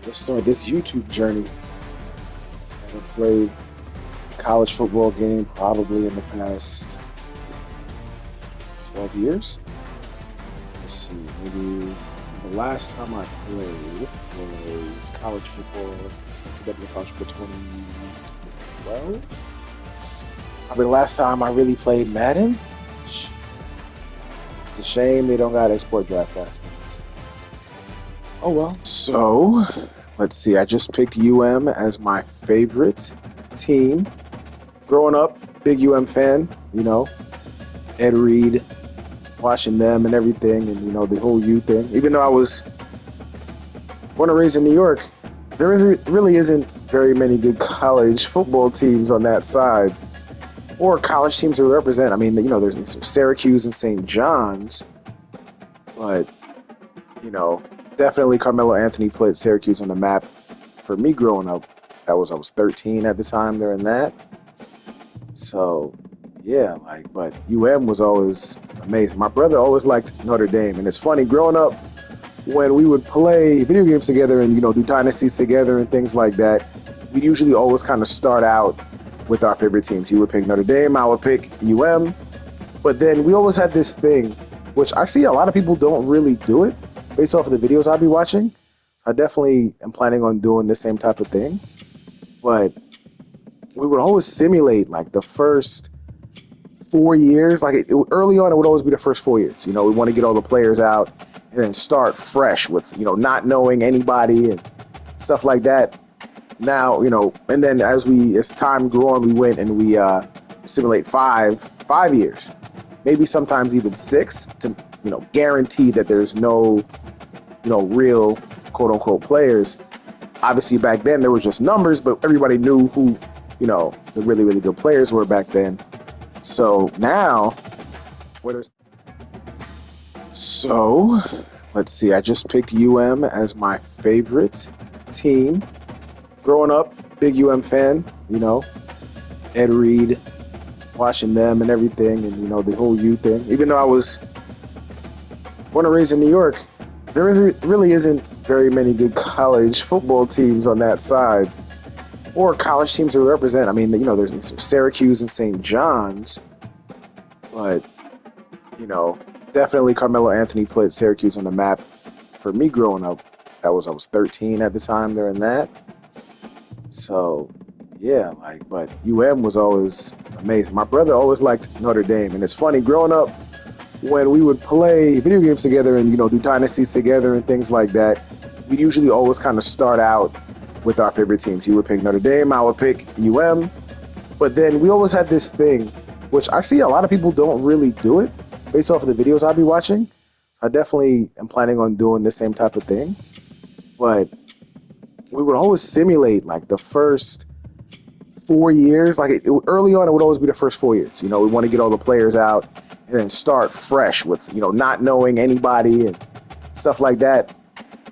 Let's start this YouTube journey. I haven't played a college football game probably in the past 12 years. Let's see, maybe the last time I played was college football, NCAA college football 2012. Probably the last time I really played Madden. It's a shame they don't got export draft fast. Oh well. So, let's see. I just picked as my favorite team. Growing up, big fan, Ed Reed, watching them and everything, and, the whole U thing. Even though I was born and raised in New York, really isn't very many good college football teams on that side, or college teams to represent. I mean, there's Syracuse and St. John's, but, definitely Carmelo Anthony put Syracuse on the map for me growing up. I was 13 at the time during that. So, yeah, but was always amazing. My brother always liked Notre Dame, and it's funny, growing up, when we would play video games together and, do Dynasties together and things like that, we'd usually always kind of start out with our favorite teams. He would pick Notre Dame, I would pick but then we always had this thing, which I see a lot of people don't really do it, based off of the videos I'll be watching. I definitely am planning on doing the same type of thing. But we would always simulate the first 4 years. Early on, it would always be the first 4 years. We want to get all the players out and then start fresh with, not knowing anybody and stuff like that. Now, and then as time grew on, we went and we simulate five years, maybe sometimes even 6 to, guarantee that there's no, real quote unquote players. Obviously back then there was just numbers, but everybody knew who, the really, really good players were back then. So now, so let's see, I just picked as my favorite team. Growing up, big fan, Ed Reed, watching them and everything, and, the whole U thing. Even though I was born and raised in New York, really isn't very many good college football teams on that side, or college teams to represent. I mean, there's Syracuse and St. John's, but, definitely Carmelo Anthony put Syracuse on the map for me growing up. I was 13 at the time during that. So, yeah, but was always amazing. My brother always liked Notre Dame, and it's funny, growing up, when we would play video games together and, do Dynasties together and things like that, we'd usually always kind of start out with our favorite teams. He would pick Notre Dame, I would pick but then we always had this thing, which I see a lot of people don't really do it, based off of the videos I'll be watching. I definitely am planning on doing the same type of thing, but we would always simulate the first 4 years. Early on, it would always be the first 4 years. We want to get all the players out and then start fresh with, not knowing anybody and stuff like that.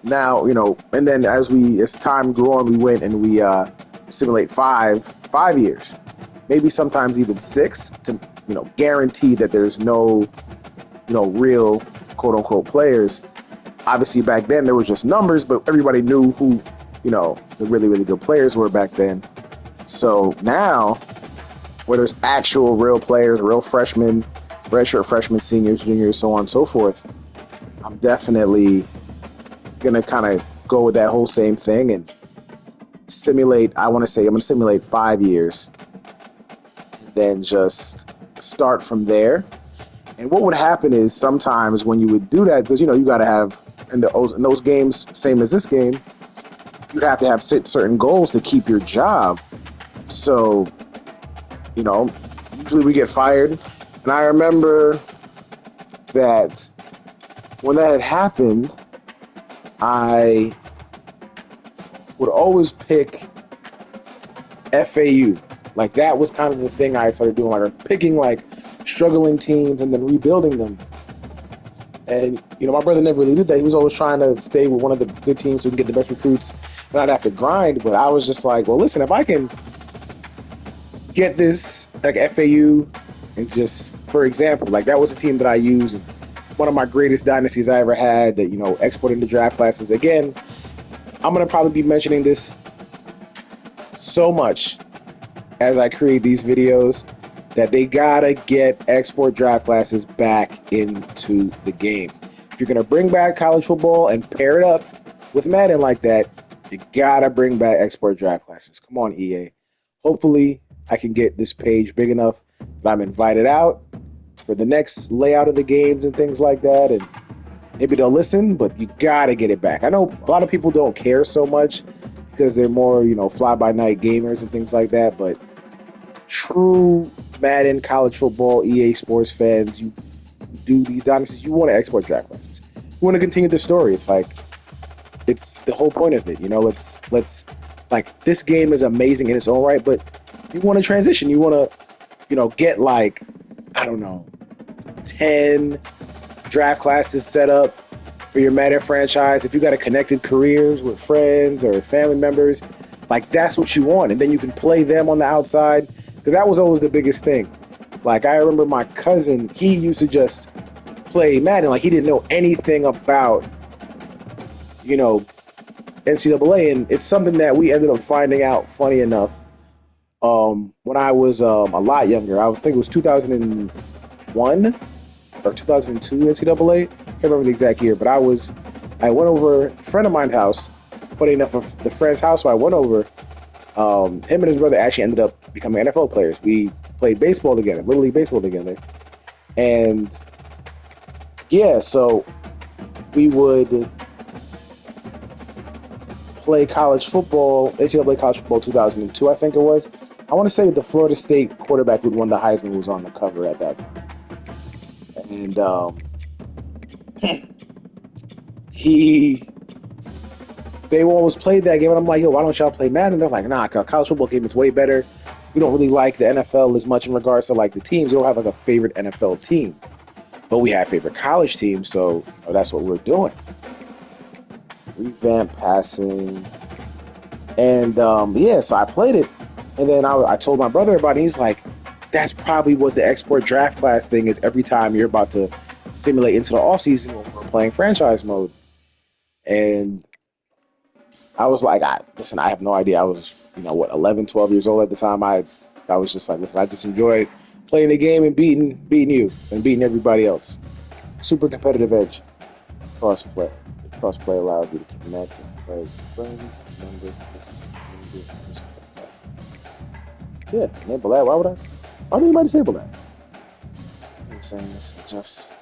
Now, and then as time grew on, we went and we simulate five years, maybe sometimes even 6 to, guarantee that there's no, real quote unquote players. Obviously back then there was just numbers, but everybody knew who, the really, really good players were back then. So now, where there's actual real players, real freshmen, redshirt freshmen, seniors, juniors, so on and so forth, I'm definitely going to kind of go with that whole same thing and simulate. I'm going to simulate 5 years, and then just start from there. And what would happen is sometimes when you would do that, because, you got to have, in those games, same as this game, you'd have to have certain goals to keep your job. So, usually we get fired. And I remember that when that had happened, I would always pick FAU. That was kind of the thing I started doing, picking struggling teams and then rebuilding them. And, my brother never really did that. He was always trying to stay with one of the good teams so we can get the best recruits and not have to grind. But I was just well, listen, if I can get this, FAU, and just, for example, that was a team that I used, one of my greatest dynasties I ever had that, exported into draft classes. Again, I'm going to probably be mentioning this so much as I create these videos, that they gotta get export draft classes back into the game. If you're gonna bring back college football and pair it up with Madden like that, you gotta bring back export draft classes. Come on, EA. Hopefully, I can get this page big enough that I'm invited out for the next layout of the games and things like that, and maybe they'll listen, but you gotta get it back. I know a lot of people don't care so much because they're more, fly-by-night gamers and things like that, but true Madden, college football, EA Sports fans, you do these dynasties, you want to export draft classes. You want to continue the story. It's like, it's the whole point of it. Let's like, this game is amazing in its own right, but you want to transition. You want to, get like, I don't know, 10 draft classes set up for your Madden franchise. If you got a connected careers with friends or family members, like, that's what you want. And then you can play them on the outside. Because that was always the biggest thing. Like, I remember my cousin, he used to just play Madden. Like, he didn't know anything about, NCAA. And it's something that we ended up finding out, funny enough, when I was a lot younger. I think it was 2001 or 2002 NCAA. Can't remember the exact year. But I went over a friend of mine's house. Funny enough, the friend's house where I went over, him and his brother actually ended up becoming NFL players. We played baseball together, Little League baseball together. And yeah, so we would play college football, NCAA college football 2002, I think it was. I want to say the Florida State quarterback who won the Heisman was on the cover at that time. And they always played that game, and I'm like, yo, why don't y'all play Madden? They're like, nah, college football game is way better. We don't really like the NFL as much in regards to, like, the teams. We don't have, like, a favorite NFL team. But we have favorite college teams, so that's what we're doing. Revamp passing. And, so I played it. And then I told my brother about it. He's like, that's probably what the export draft class thing is every time you're about to simulate into the offseason when we're playing franchise mode. And I was like, listen, I have no idea. I was, 11, 12 years old at the time. I was just like, listen, I just enjoyed playing the game and beating you and beating everybody else. Super competitive edge. Crossplay. Crossplay allows you to connect and play with friends, members, yeah, enable that. Why do anybody disable that? I'm saying this just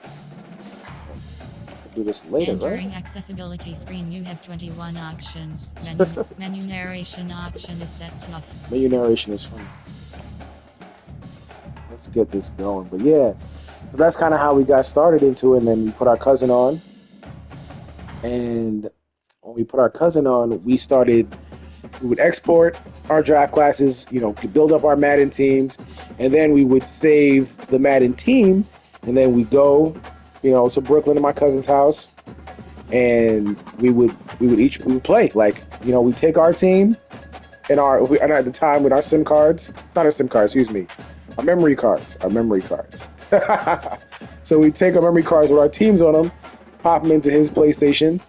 do this later, Entering right? accessibility screen, you have 21 options. Menu narration option is set to off. Menu narration is fun. Let's get this going. But yeah, so that's kind of how we got started into it. And then we put our cousin on. And when we put our cousin on, we would export our draft classes, build up our Madden teams. And then we would save the Madden team. And then we go to Brooklyn to my cousin's house, and we would play. Like, we take our team and at the time with our SIM cards, not our SIM cards, excuse me, our memory cards. So we take our memory cards with our teams on them, pop them into his PlayStation,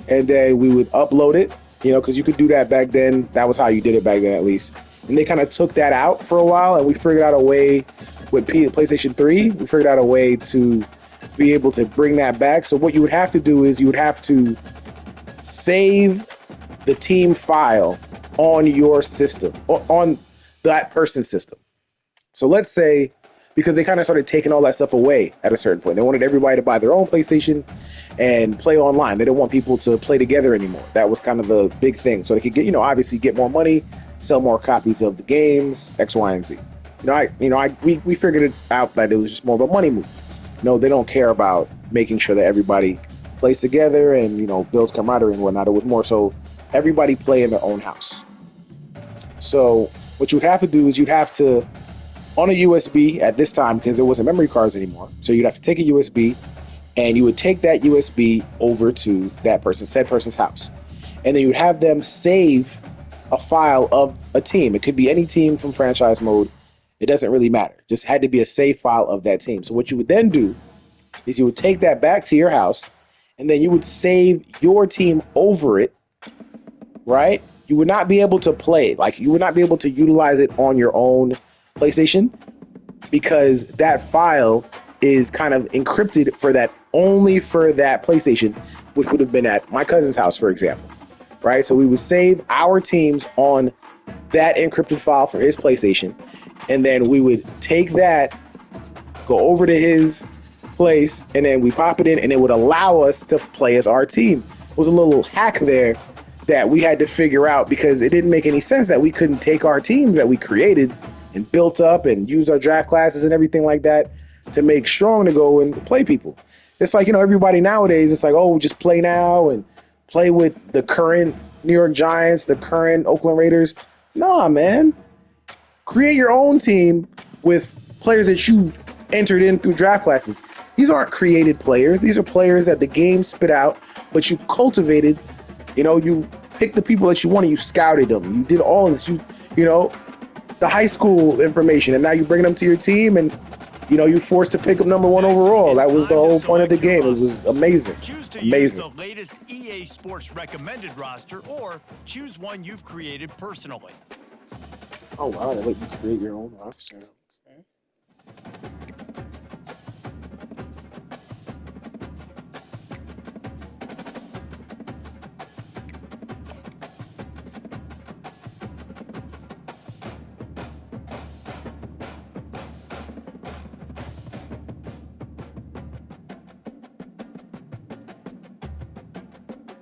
and then we would upload it, because you could do that back then. That was how you did it back then, at least. And they kind of took that out for a while, and we figured out a way with PlayStation 3, we figured out a way to be able to bring that back. So what you would have to do is you would have to save the team file on your system, or on that person's system. So let's say, because they kind of started taking all that stuff away at a certain point. They wanted everybody to buy their own PlayStation and play online. They didn't want people to play together anymore. That was kind of the big thing. So they could get, obviously get more money, sell more copies of the games, X, Y, and Z. We figured it out that it was just more of a money move. They don't care about making sure that everybody plays together and, builds camaraderie and whatnot. It was more so everybody play in their own house. So what you would have to do is you'd have to, on a USB at this time, because there wasn't memory cards anymore, so you'd have to take a USB and you would take that USB over to said person's house. And then you would have them save a file of a team. It could be any team from franchise mode. It doesn't really matter. Just had to be a save file of that team. So what you would then do is you would take that back to your house, and then you would save your team over it right? You would not be able to play it. Like, you would not be able to utilize it on your own PlayStation because that file is kind of encrypted for that, only for that PlayStation, which would have been at my cousin's house, for example, right? So we would save our teams on that encrypted file for his PlayStation, and then we would take that, go over to his place, and then we pop it in, and it would allow us to play as our team. It was a little hack there that we had to figure out because it didn't make any sense that we couldn't take our teams that we created and built up and used our draft classes and everything like that to make strong to go and play people. It's like, you know, everybody nowadays, it's like, oh, just play now and play with the current New York Giants, the current Oakland Raiders. Nah, man. Create your own team with players that you entered in through draft classes. These aren't created players. These are players that the game spit out, but you cultivated. You know, you picked the people that you wanted. You scouted them. You did all this. You know, the high school information, and now you bring them to your team, and you know, you're forced to pick up number 1 overall. That was the whole point of the game. It was amazing. Choose to Amazing. use the latest EA Sports recommended roster, or choose one you've created personally. Oh wow, they let you create your own roster. Okay.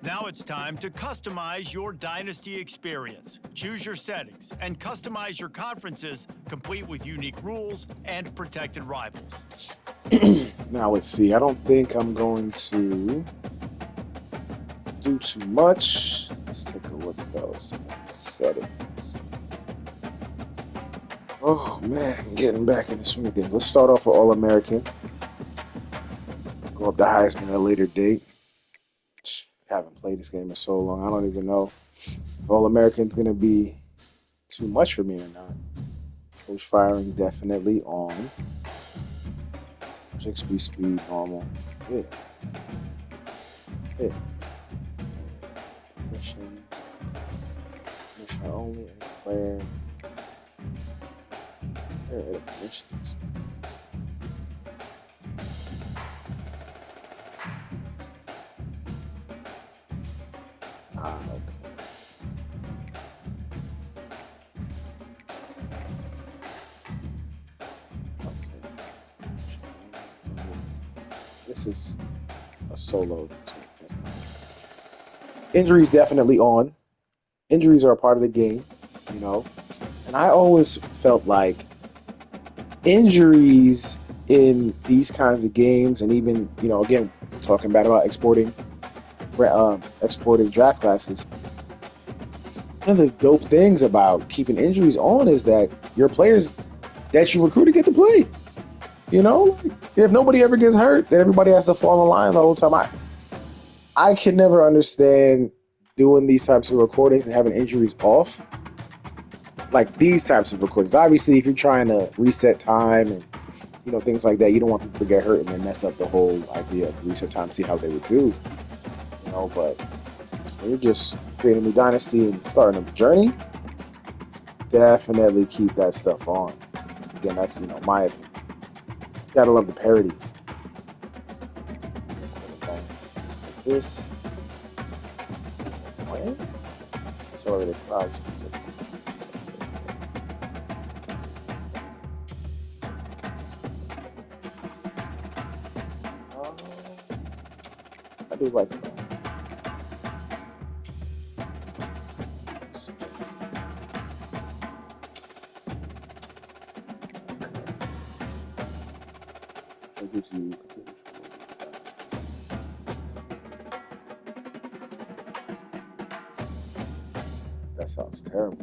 Now it's time to customize your Dynasty experience. Choose your settings and customize your conferences, complete with unique rules and protected rivals. Now let's see. I don't think I'm going to do too much. Let's take a look at those settings. Oh man, getting back in the swing of things. Let's start off with All-American. Go up to Heisman at a later date. Haven't played this game in so long. I don't even know if All-American's going to be too much for me or not. Coach firing definitely on. Check speed normal. Yeah. Yeah. Missions. Mission only. Player. Missions. Okay. This is a solo. Injuries definitely on. Injuries are a part of the game, you know. And I always felt like injuries in these kinds of games, and even, you know, again, talking about exporting draft classes. One of the dope things about keeping injuries on is that your players that you recruited get to play. You know, if nobody ever gets hurt, then everybody has to fall in line the whole time. I can never understand doing these types of recordings and having injuries off. Like these types of recordings. Obviously, if you're trying to reset time and, you know, things like that, you don't want people to get hurt and then mess up the whole idea of reset time, see how they would do. You know, but when you're just creating a new dynasty and starting a journey, definitely keep that stuff on. Again, that's, you know, my opinion. Gotta love the parody. Is this when? Sorry, the clouds. I do like that. That sounds terrible.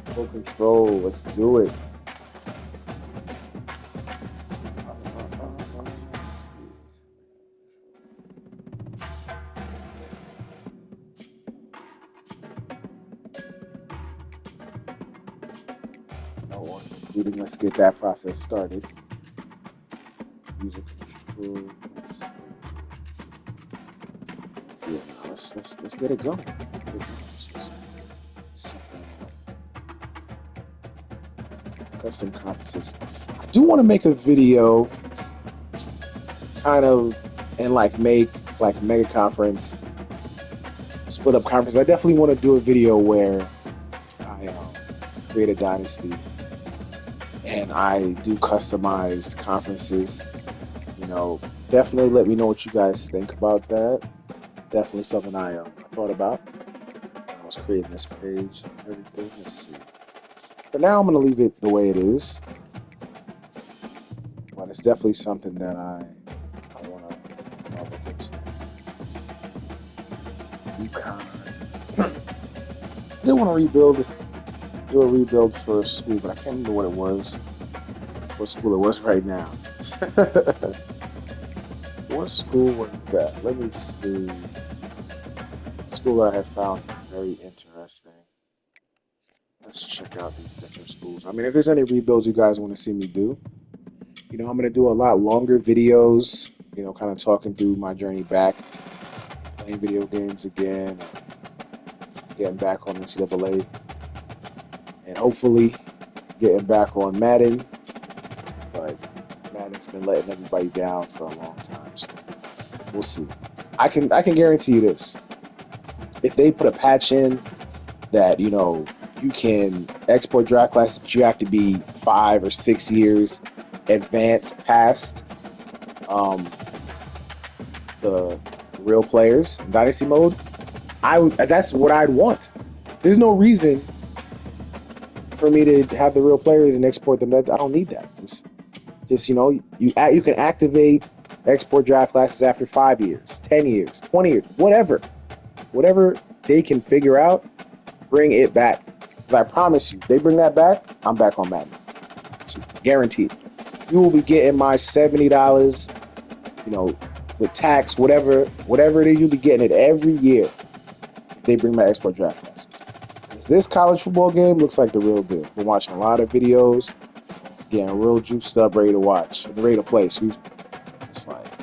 Full control, let's do it. Let's get that process started. User control. Yeah, let's get it going. Custom conferences. I do want to make a video, kind of, and like make like a mega conference, split up conference. I definitely want to do a video where I create a dynasty and I do customized conferences. You know, definitely let me know what you guys think about that. Definitely something I thought about when I was creating this page and everything. Let's see. For now, I'm going to leave it the way it is. But it's definitely something that I want to look into. I did want to do a rebuild for a school, but I can't remember what it was. What school it was right now. What school was that? Let me see. School that I have found very interesting. Let's check out these different schools. I mean, if there's any rebuilds you guys want to see me do, you know, I'm going to do a lot longer videos, you know, kind of talking through my journey back, playing video games again, getting back on NCAA, and hopefully getting back on Madden. But Madden's been letting everybody down for a long time, so we'll see. I can guarantee you this. If they put a patch in that, you know, you can export draft classes, but you have to be 5 or 6 years advanced past the real players in Dynasty mode, that's what I'd want. There's no reason for me to have the real players and export them. I don't need that. Just you know, you can activate export draft classes after 5 years, 10 years, 20 years, whatever they can figure out, bring it back. But I promise you, they bring that back, I'm back on Madden. So, guaranteed. You will be getting my $70, you know, with tax, whatever it is, you'll be getting it every year. They bring my export draft classes. This college football game looks like the real deal. Been watching a lot of videos, getting real juiced up, ready to watch, ready to play. Excuse me.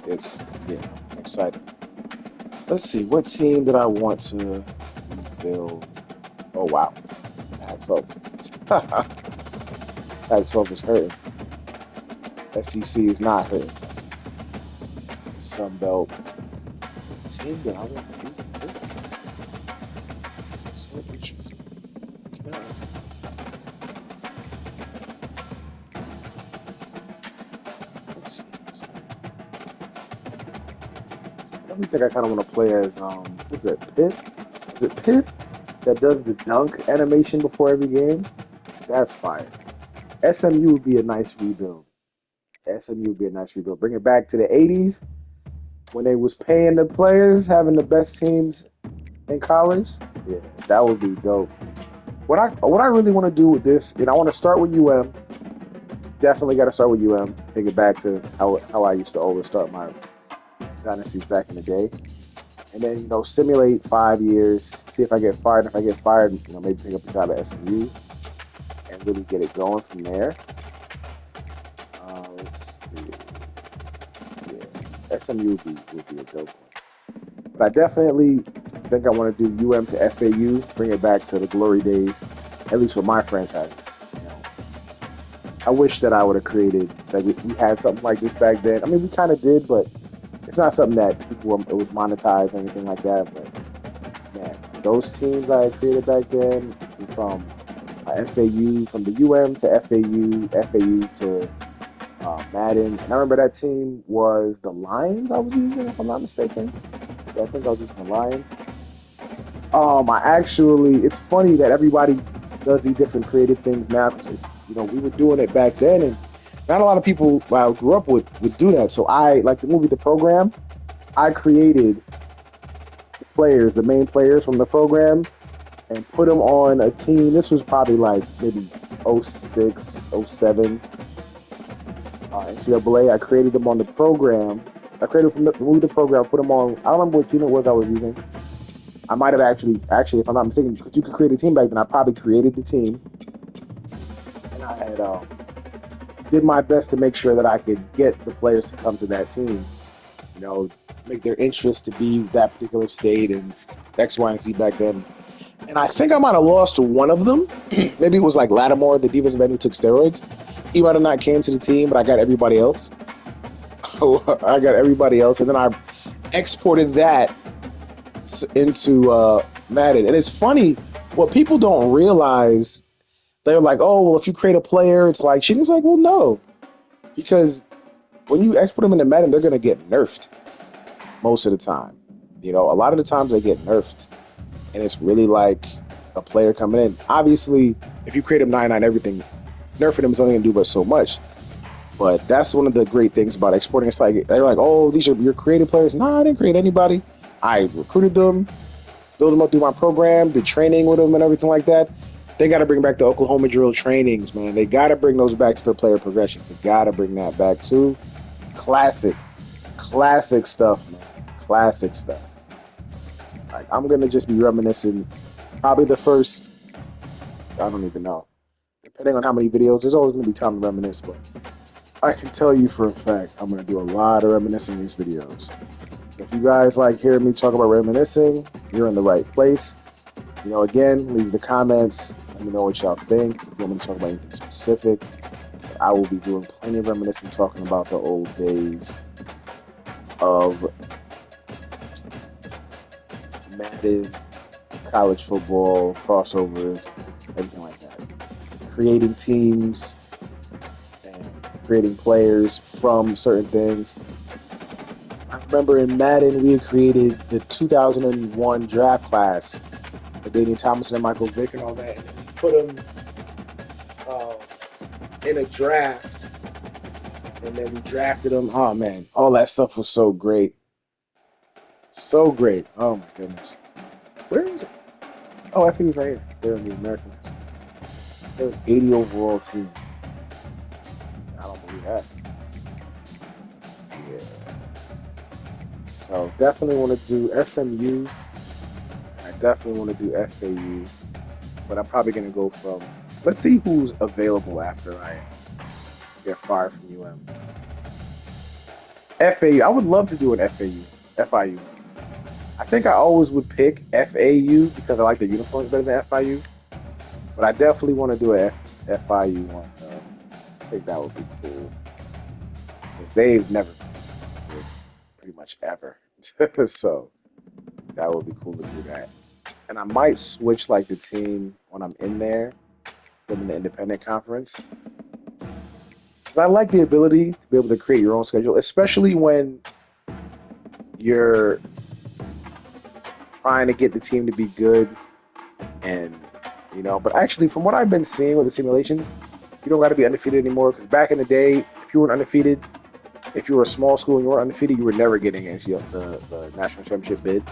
I'm excited. Let's see, what team did I want to build? Oh wow, Pac-12. Pac-12 is hurting. SEC is not hurting. Sun Belt team that I want to do. So interesting. Okay. Let's see. I think I kind of want to play as is it Pitt? Is it Pitt that does the dunk animation before every game? That's fire. SMU would be a nice rebuild. Bring it back to the 80s when they was paying the players, having the best teams in college. Yeah, that would be dope. What I really want to do with this, I want to start with UM. Definitely got to start with UM. Take it back to how I used to always start my dynasties back in the day. And then, simulate 5 years, see if I get fired. If I get fired, maybe pick up a job at SMU and really get it going from there. Let's see. Yeah, SMU would be a dope one. But I definitely think I want to do UM to FAU, bring it back to the glory days, at least with my franchises. I wish that I would have created, that we had something like this back then. I mean, we kind of did, but it's not something that it was monetized or anything like that. But man, those teams I created back then, from FAU, from the UM to FAU to Madden. And I remember that team was the Lions I was using, if I'm not mistaken. Yeah, I think I was using the Lions. It's funny that everybody does these different creative things now. We were doing it back then, and not a lot of people I grew up with would do that. So I, like the movie The Program, I created the main players from the program, and put them on a team. This was probably like maybe 06, 07 NCAA. I created them on the program. I created from the movie The Program, put them on. I don't remember what team it was I was using. I might have actually, if I'm not mistaken, because you could create a team back then, I probably created the team. And I had did my best to make sure that I could get the players to come to that team. you know, make their interest to be that particular state and X, Y, and Z back then. And I think I might have lost to one of them. Maybe it was like Lattimore, the defensive end who took steroids. He might have not came to the team, but I got everybody else. I got everybody else, and then I exported that into Madden. And it's funny, what people don't realize, they're like, oh, well, if you create a player, it's like, cheating. It's like, well, no. Because when you export them into Madden, they're going to get nerfed most of the time. You know, a lot of the times they get nerfed. And it's really like a player coming in. Obviously, if you create them 99 everything, nerfing them is only going to do but so much. But that's one of the great things about exporting. It's like, they're like, oh, these are your created players. No, I didn't create anybody. I recruited them, built them up through my program, did training with them and everything like that. They got to bring back the Oklahoma drill trainings, man. They got to bring those back for player progressions. They got to bring that back too. Classic stuff, man. Classic stuff. Like, I'm going to just be reminiscing probably the first, I don't even know. Depending on how many videos, there's always going to be time to reminisce, but I can tell you for a fact I'm going to do a lot of reminiscing in these videos. If you guys like hearing me talk about reminiscing, you're in the right place. You know, again, leave the comments. Let me know what y'all think. If you want me to talk about anything specific, I will be doing plenty of reminiscing, talking about the old days of Madden, college football, crossovers, everything like that. Creating teams and creating players from certain things. I remember in Madden, we had created the 2001 draft class, with Damian Thomason and Michael Vick and all that, and then we put them in a draft, and then we drafted them. Oh man, all that stuff was so great. So great. Oh my goodness. Where is it? Oh, I think it's right here. They're in the American. They're an 80 overall team. I don't believe that. Yeah. So definitely want to do SMU. I definitely want to do FAU. But I'm probably going to go from... Let's see who's available after I get fired from UM. FAU. I would love to do an FIU. I think I always would pick FAU because I like the uniforms better than FIU. But I definitely want to do a FIU one. I think that would be cool. Because they've never been pretty much ever. So that would be cool to do that. And I might switch like the team when I'm in there, in the independent conference. But I like the ability to be able to create your own schedule, especially when you're trying to get the team to be good. And, you know, but actually from what I've been seeing with the simulations, you don't got to be undefeated anymore. Because back in the day, if you weren't undefeated, if you were a small school and you weren't undefeated, you were never getting against the national championship bid.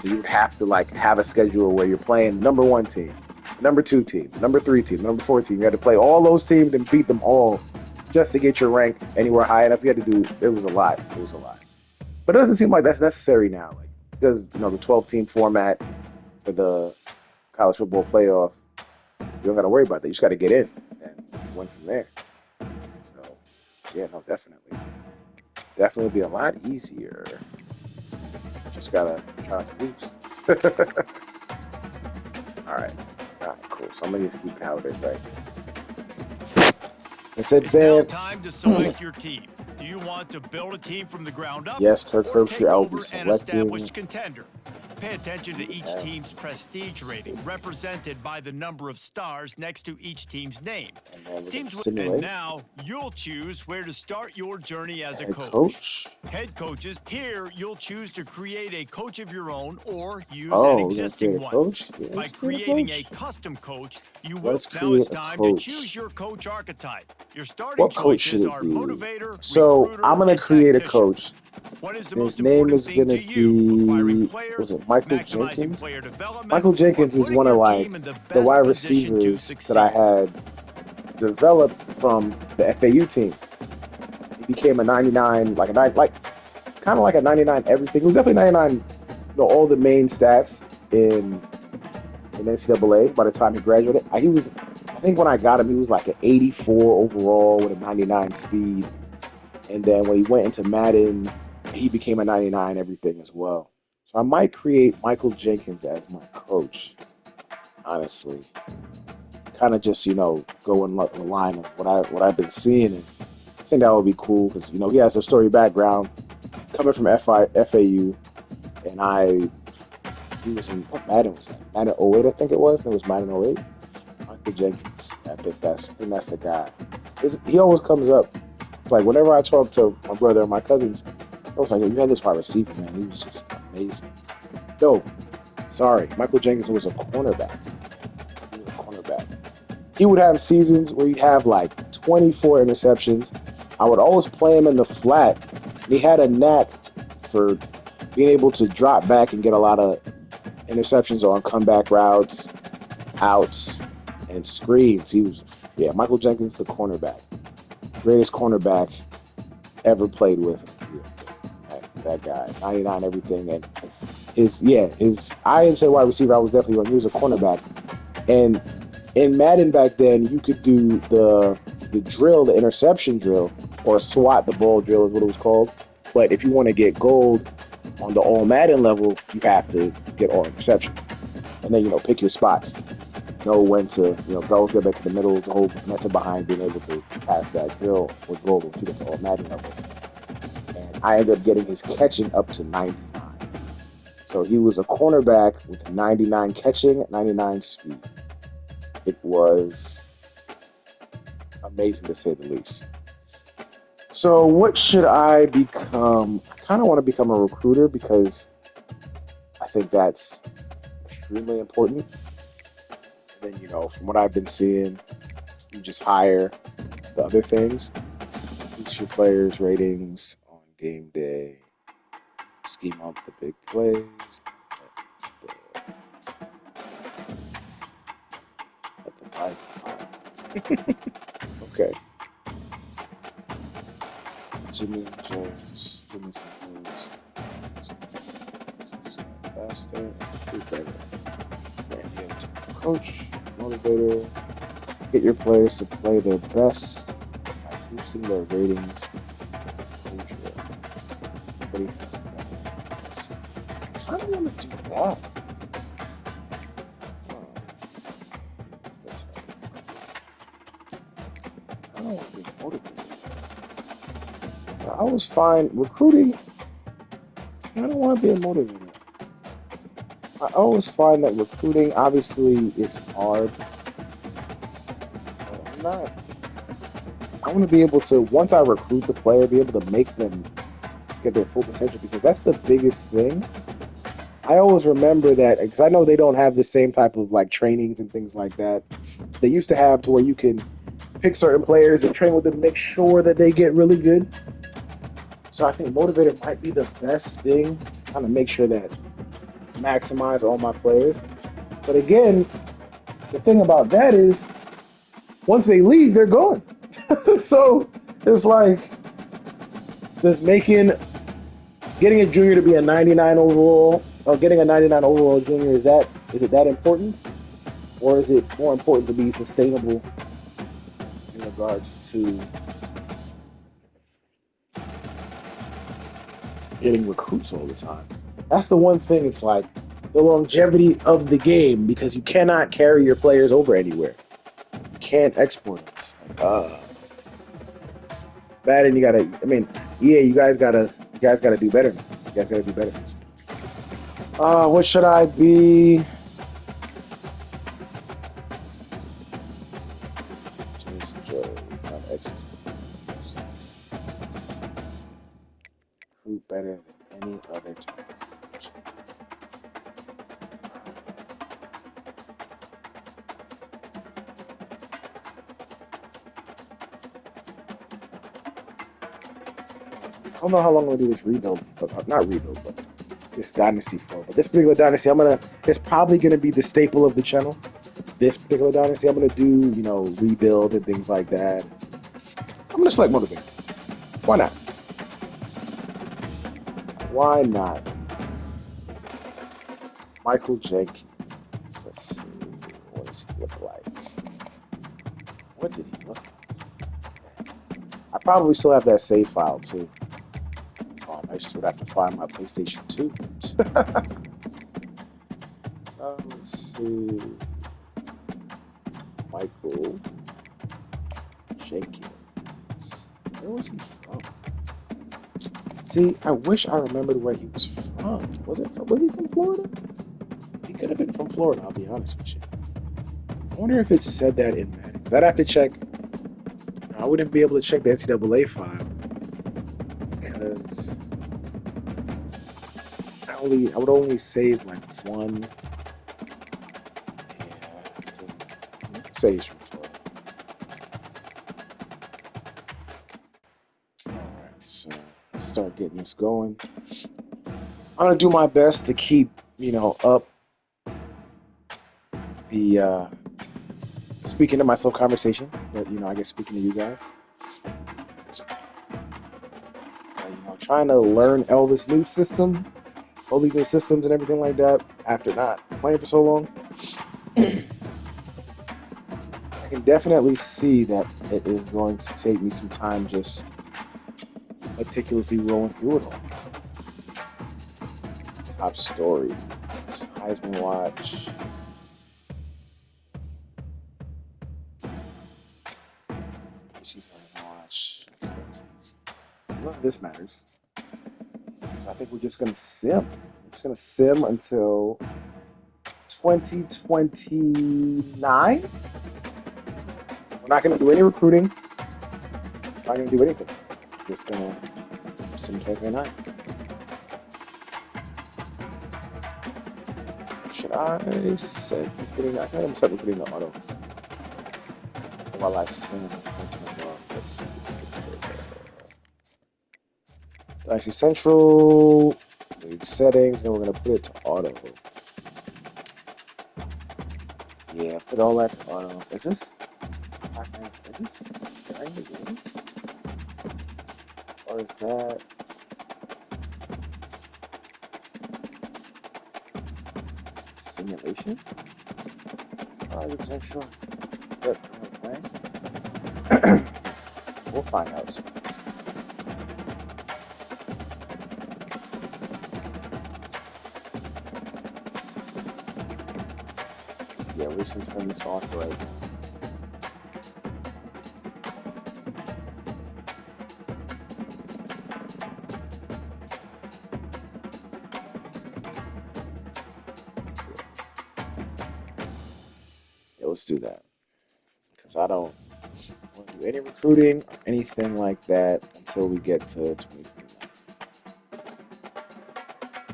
So you would have to like have a schedule where you're playing number 1 team, number 2 team, number 3 team, number 4 team. You had to play all those teams and beat them all just to get your rank anywhere high enough. You had to do, it was a lot. But it doesn't seem like that's necessary now. Like, because, you know, the 12-team format for the college football playoff, you don't got to worry about that. You just got to get in and win from there. So, yeah, no, definitely. Definitely be a lot easier. Just gotta try to lose. All right, cool. So I'm gonna just keep how it is, right? Let's advance. It's now time to select your team. Do you want to build a team from the ground up? Yes, Kirk Herbstreit, I will be An selecting. established contender. Pay attention to each team's prestige rating, represented by the number of stars next to each team's name. Teams win, and now you'll choose where to start your journey as a coach. Head coaches, here you'll choose to create a coach of your own or use an existing one. By creating a custom coach, you will now it's time to choose your coach archetype. Your starting choices are motivator, so I'm going to create a coach. What is the His name is going to be, was it Michael Jenkins? Michael Jenkins is one of like the wide receivers that I had developed from the FAU team. He became a 99, kind of like a 99 everything. He was definitely 99, you know, all the main stats in NCAA by the time he graduated. I think when I got him, he was like an 84 overall with a 99 speed. And then when he went into Madden, he became a 99 everything as well. So I might create Michael Jenkins as my coach, honestly. Kind of just, you know, go in the line of what I've been seeing, and I think that would be cool because, you know, he has a story background coming from FIU, and he was in, what Madden was that? Madden 08, I think it was. It was Madden 08. Michael Jenkins. I think that's the guy. He always comes up. Like, whenever I talk to my brother and my cousins, I was like, you had this wide receiver, man. He was just amazing. No, sorry. Michael Jenkins was a cornerback. He was a cornerback. He would have seasons where he'd have like 24 interceptions. I would always play him in the flat. He had a knack for being able to drop back and get a lot of interceptions on comeback routes, outs, and screens. Michael Jenkins, the cornerback. Greatest cornerback ever played with. That guy. 99 everything. And I didn't say wide receiver, I was definitely wrong. He was a cornerback. And in Madden back then, you could do the drill, the interception drill, or swat the ball drill is what it was called. But if you want to get gold on the all Madden level, you have to get all interceptions. And then, you know, pick your spots. Know when to, you know, go get back to the middle, the whole method behind being able to pass that drill with gold to get to all Madden level. And I ended up getting his catching up to 99. So he was a cornerback with 99 catching, 99 speed. It was amazing to say the least. So what should I become? I kind of want to become a recruiter because I think that's extremely important. And then, you know, from what I've been seeing, you just hire the other things. Boost your players' ratings on game day. Scheme up the big plays. Okay. Jimmy Jones. Give me some moves. Faster. Do better. Coach, motivator. Get your players to play their best by boosting their ratings. Nobody has that. I kind of want to do that. I don't want to be motivated. So I always find recruiting, I don't want to be a motivator. I always find that recruiting obviously is hard. But I want to be able to, once I recruit the player, be able to make them get their full potential, because that's the biggest thing. I always remember that, because I know they don't have the same type of like trainings and things like that they used to have, to where you can pick certain players and train with them, make sure that they get really good. So I think motivator might be the best thing, kind of make sure that maximize all my players. But again, the thing about that is, once they leave, they're gone. So it's like, getting a junior to be a 99 overall, or getting a 99 overall junior, is it that important? Or is it more important to be sustainable in regards to getting recruits all the time? That's the one thing. It's like the longevity of the game, because you cannot carry your players over anywhere. You can't export them. It's like, Madden, you guys gotta do better. You guys gotta do better. What should I be? Jason Joe, not execute. Recruit better than any other time. I don't know how long I'm gonna do this rebuild, but not rebuild, but this dynasty for. But this particular dynasty, it's probably gonna be the staple of the channel. This particular dynasty, I'm gonna do, rebuild and things like that. I'm gonna select motivator. Why not? Why not? Michael Jenkins. Let's see. What does he look like? What did he look like? I probably still have that save file too. I still have to find my PlayStation 2. Let's see. Michael Jenkins. Where was he from? See, I wish I remembered where he was from. Was he from Florida? He could have been from Florida, I'll be honest with you. I wonder if it said that in Madden. Because I'd have to check. I wouldn't be able to check the NCAA file. Because I would only save like one. Yeah, say he's from Florida. Alright, so let's start getting this going. I'm gonna do my best to keep, up the speaking to myself conversation, but I guess speaking to you guys. Trying to learn all this new system, all these new systems and everything like that after not playing for so long. I can definitely see that it is going to take me some time just meticulously rolling through it all. Top stories, Heisman Watch. Watch. None of this matters. I think we're just going to sim. We're just going to sim until 2029. We're not going to do any recruiting. We're not going to do anything. We're just going to sim 2029. Should I set recruiting? I think I'm set recruiting to auto. While I sim, let's see. Dynasty Central, league settings, and we're going to put it to auto. Yeah, put all that to auto. Is this Dynasty games? Or is that... simulation? Oh, I'm not sure. But, okay. We'll find out soon. Yeah, we should turn this off right now. Yeah, let's do that. Because I don't want to do any recruiting or anything like that until we get to 2029.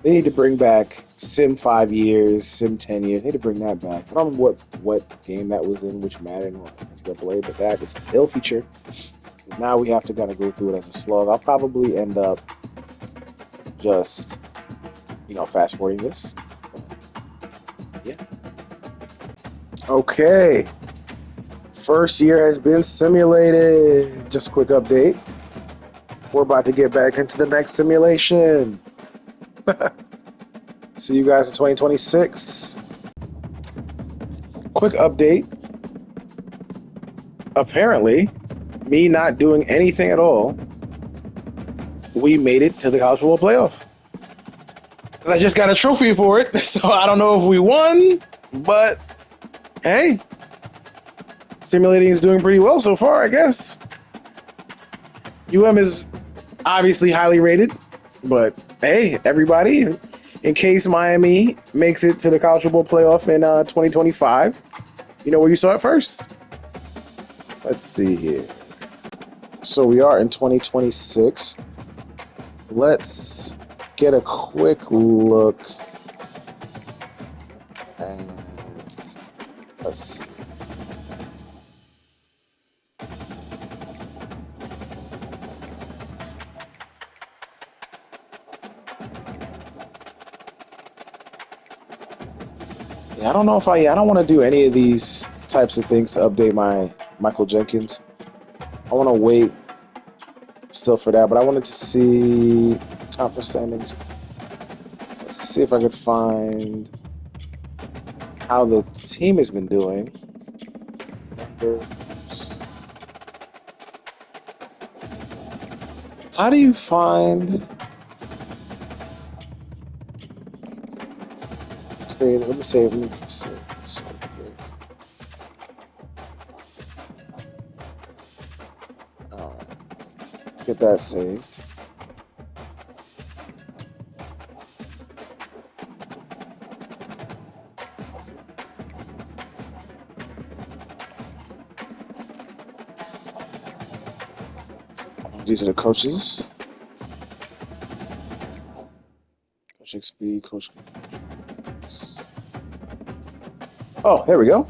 They need to bring back Sim 5 years, Sim 10 years. They need to bring that back. I don't remember what game that was in, which Madden or NCAA, but that is a ill feature. Because now we have to kind of go through it as a slog. I'll probably end up just, fast forwarding this. Yeah. Okay. First year has been simulated. Just a quick update. We're about to get back into the next simulation. See you guys in 2026. Quick update. Apparently, me not doing anything at all, we made it to the college football playoff. I just got a trophy for it, so I don't know if we won, but hey, simulating is doing pretty well so far, I guess. is obviously highly rated, but hey, everybody, in case Miami makes it to the college football playoff in 2025, you know where you saw it first. Let's see here. So we are in 2026. Let's get a quick look. And let's see. Yeah, I don't know if I don't want to do any of these types of things to update my Michael Jenkins. I want to wait still for that, but I wanted to see conference standings. Let's see if I could find how the team has been doing. How do you find create. Let me save. Let me save this one here. All right. Get that saved. These are the coaches. Coach XP, Coach. Oh, there we go.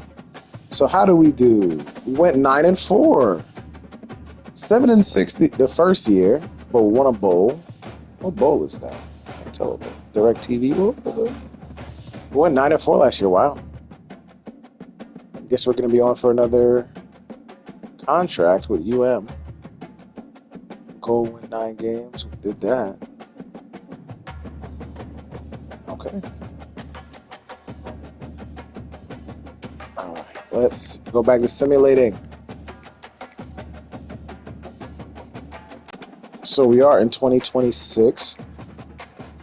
So how do we do? We went 9-4, 7-6 the first year, but we won a bowl. What bowl is that? I can't tell. Direct TV bowl. We went 9-4 last year. Wow. I guess we're going to be on for another contract with UM. Go win 9 games. We did that. Okay. All right. Let's go back to simulating. So we are in 2026.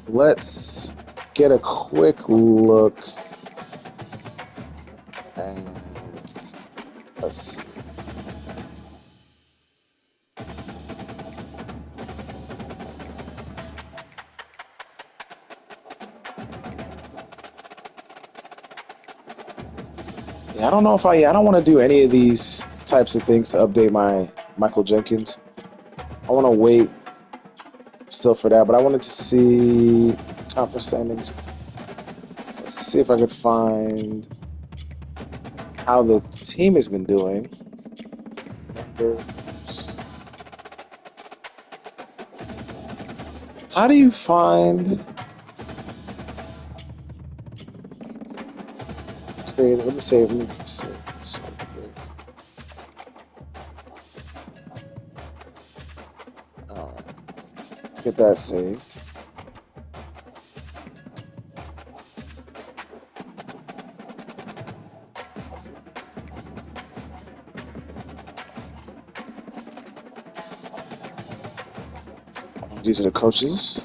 Let's get a quick look. And let's see. Yeah, I don't know if I don't want to do any of these types of things to update my Michael Jenkins. I want to wait still for that, but I wanted to see conference standings. Let's see if I could find how the team has been doing. How do you find create? Let me save. Let me save this one here. All right. Get that saved. These are the coaches.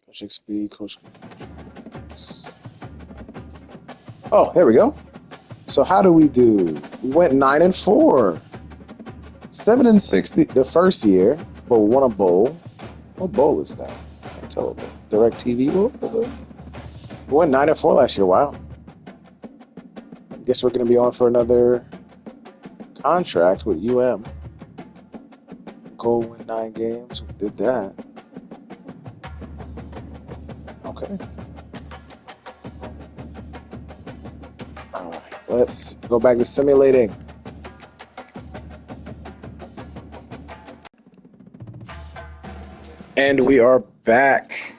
Coach XP, Coach. Oh, there we go. So how do we do? We went 9-4, 7-6 the first year, but we won a bowl. What bowl is that? I can't tell. Direct TV bowl. We went 9-4 last year. Wow. I guess we're going to be on for another contract with UM. Go win 9 games. We did that. Okay. All right. Let's go back to simulating. And we are back.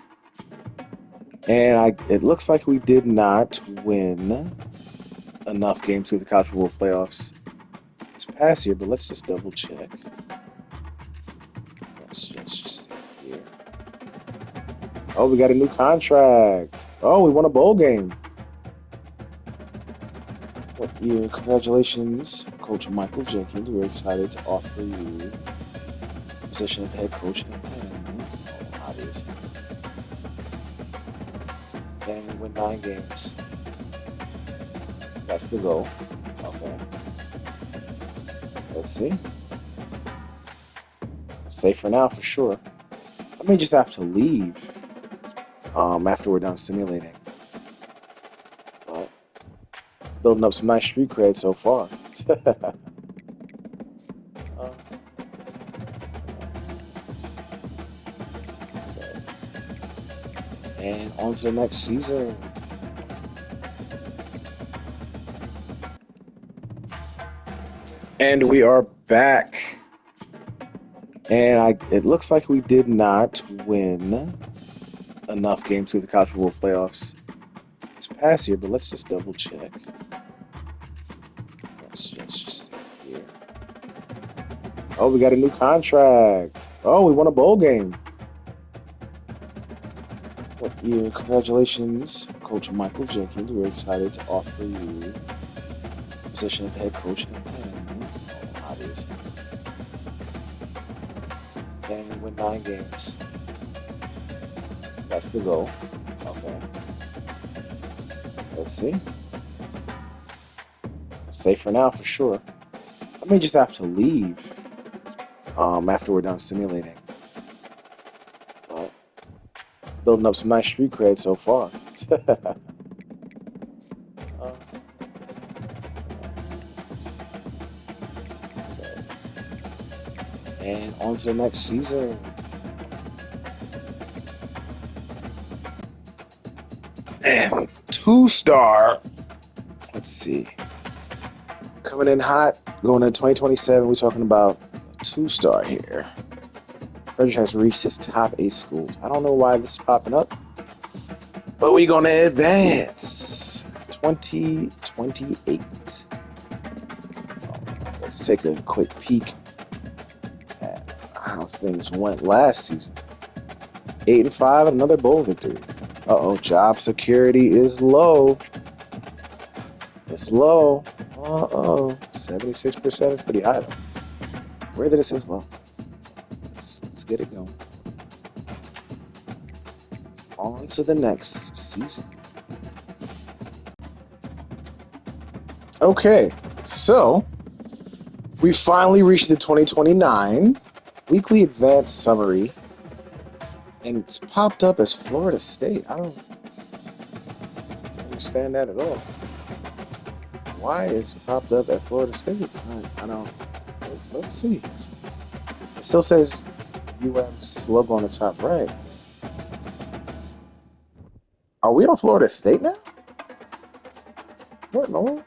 And it looks like we did not win enough games to the college football playoffs this past year, but let's just double check. Let's just here. Oh, we got a new contract. Oh, we won a bowl game. What year? Congratulations, Coach Michael Jenkins. We're excited to offer you the position of head coach and obviously. And we win 9 games. That's the goal. Okay. Let's see. Safe for now, for sure. I may just have to leave after we're done simulating. But building up some nice street cred so far. And on to the next season. And we are back. And it looks like we did not win enough games to the college football playoffs this past year, but let's just double check. Let's just here. Oh, we got a new contract. Oh, we won a bowl game. What year? Congratulations, Coach Michael Jenkins. We're excited to offer you the position of head coach and obviously. And we win 9 games. That's the goal. Okay. Let's see. Safe for now, for sure. I may just have to leave after we're done simulating. But building up some nice street cred so far. And on to the next season. And 2-star. Let's see. Coming in hot, going into 2027, we're talking about a 2-star here. Frederick has reached his top 8 schools. I don't know why this is popping up, but we're going to advance. 2028. Let's take a quick peek at how things went last season. 8-5, another bowl victory. Job security is low. It's low. 76% is pretty high though. Where did it say low? Let's get it going. On to the next season. Okay, so we finally reached the 2029 weekly advanced summary, and it's popped up as Florida State. I don't understand that at all. Why it's popped up at Florida State? I don't. Let's see. It still says slug on the top right. Are we on Florida State now? What in the world?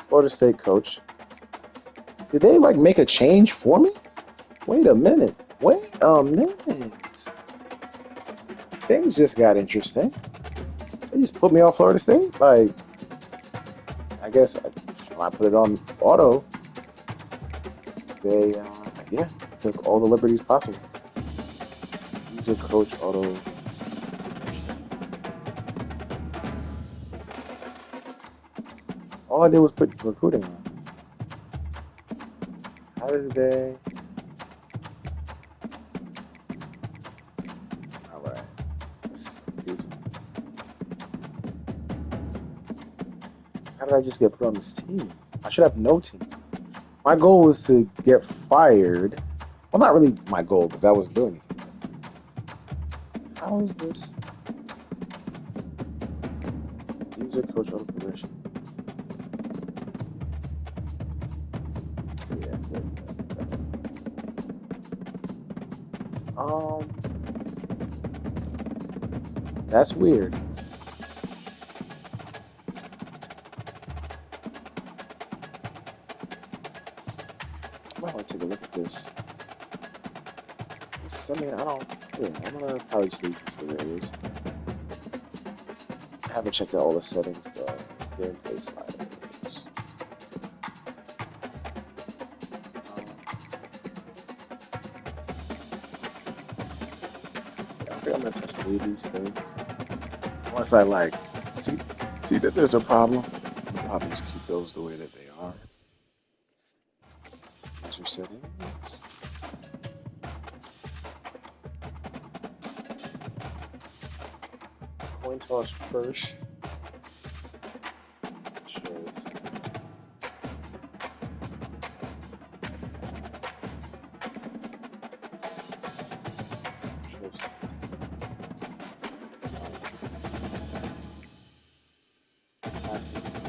Florida State coach. Did they make a change for me? Wait a minute. Things just got interesting. They just put me on Florida State? I guess when I put it on auto, they took all the liberties possible. User coach auto. All I did was put recruiting on. How did they? Alright. This is confusing. How did I just get put on this team? I should have no team. My goal was to get fired. Well, not really my goal, because I wasn't doing anything. How is this? User coach auto progression. That's weird. I might want to take a look at this. I mean, I'm gonna probably just leave this the way it is. I haven't checked out all the settings though. Gameplay sliders. I think I'm gonna touch any of these things. Unless I see that there's a problem. I'll probably just keep those the way that they are. User settings. Coin toss first. Shows. Passes.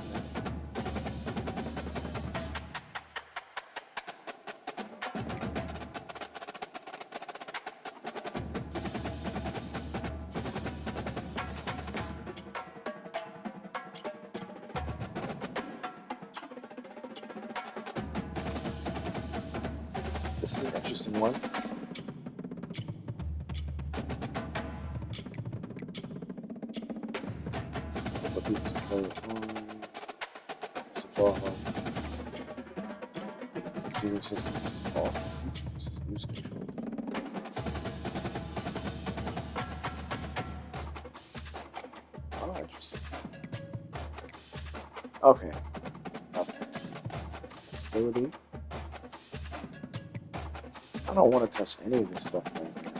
This is an interesting one. What people to play at home. It's a ball home. Consumer assistance is ball. Consumer system use control. Oh, interesting. Okay. Accessibility. I don't want to touch any of this stuff right now.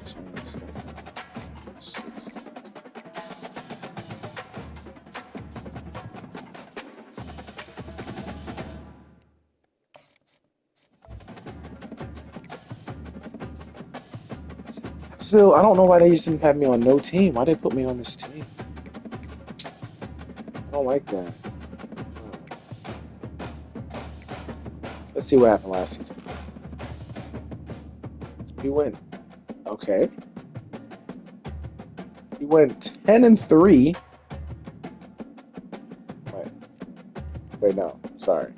let's change stuff. Let's just... Still, I don't know why they just didn't have me on no team. Why they put me on this team? I don't like that. Let's see what happened last season. He went, okay. He went 10-3. Wait, no, sorry.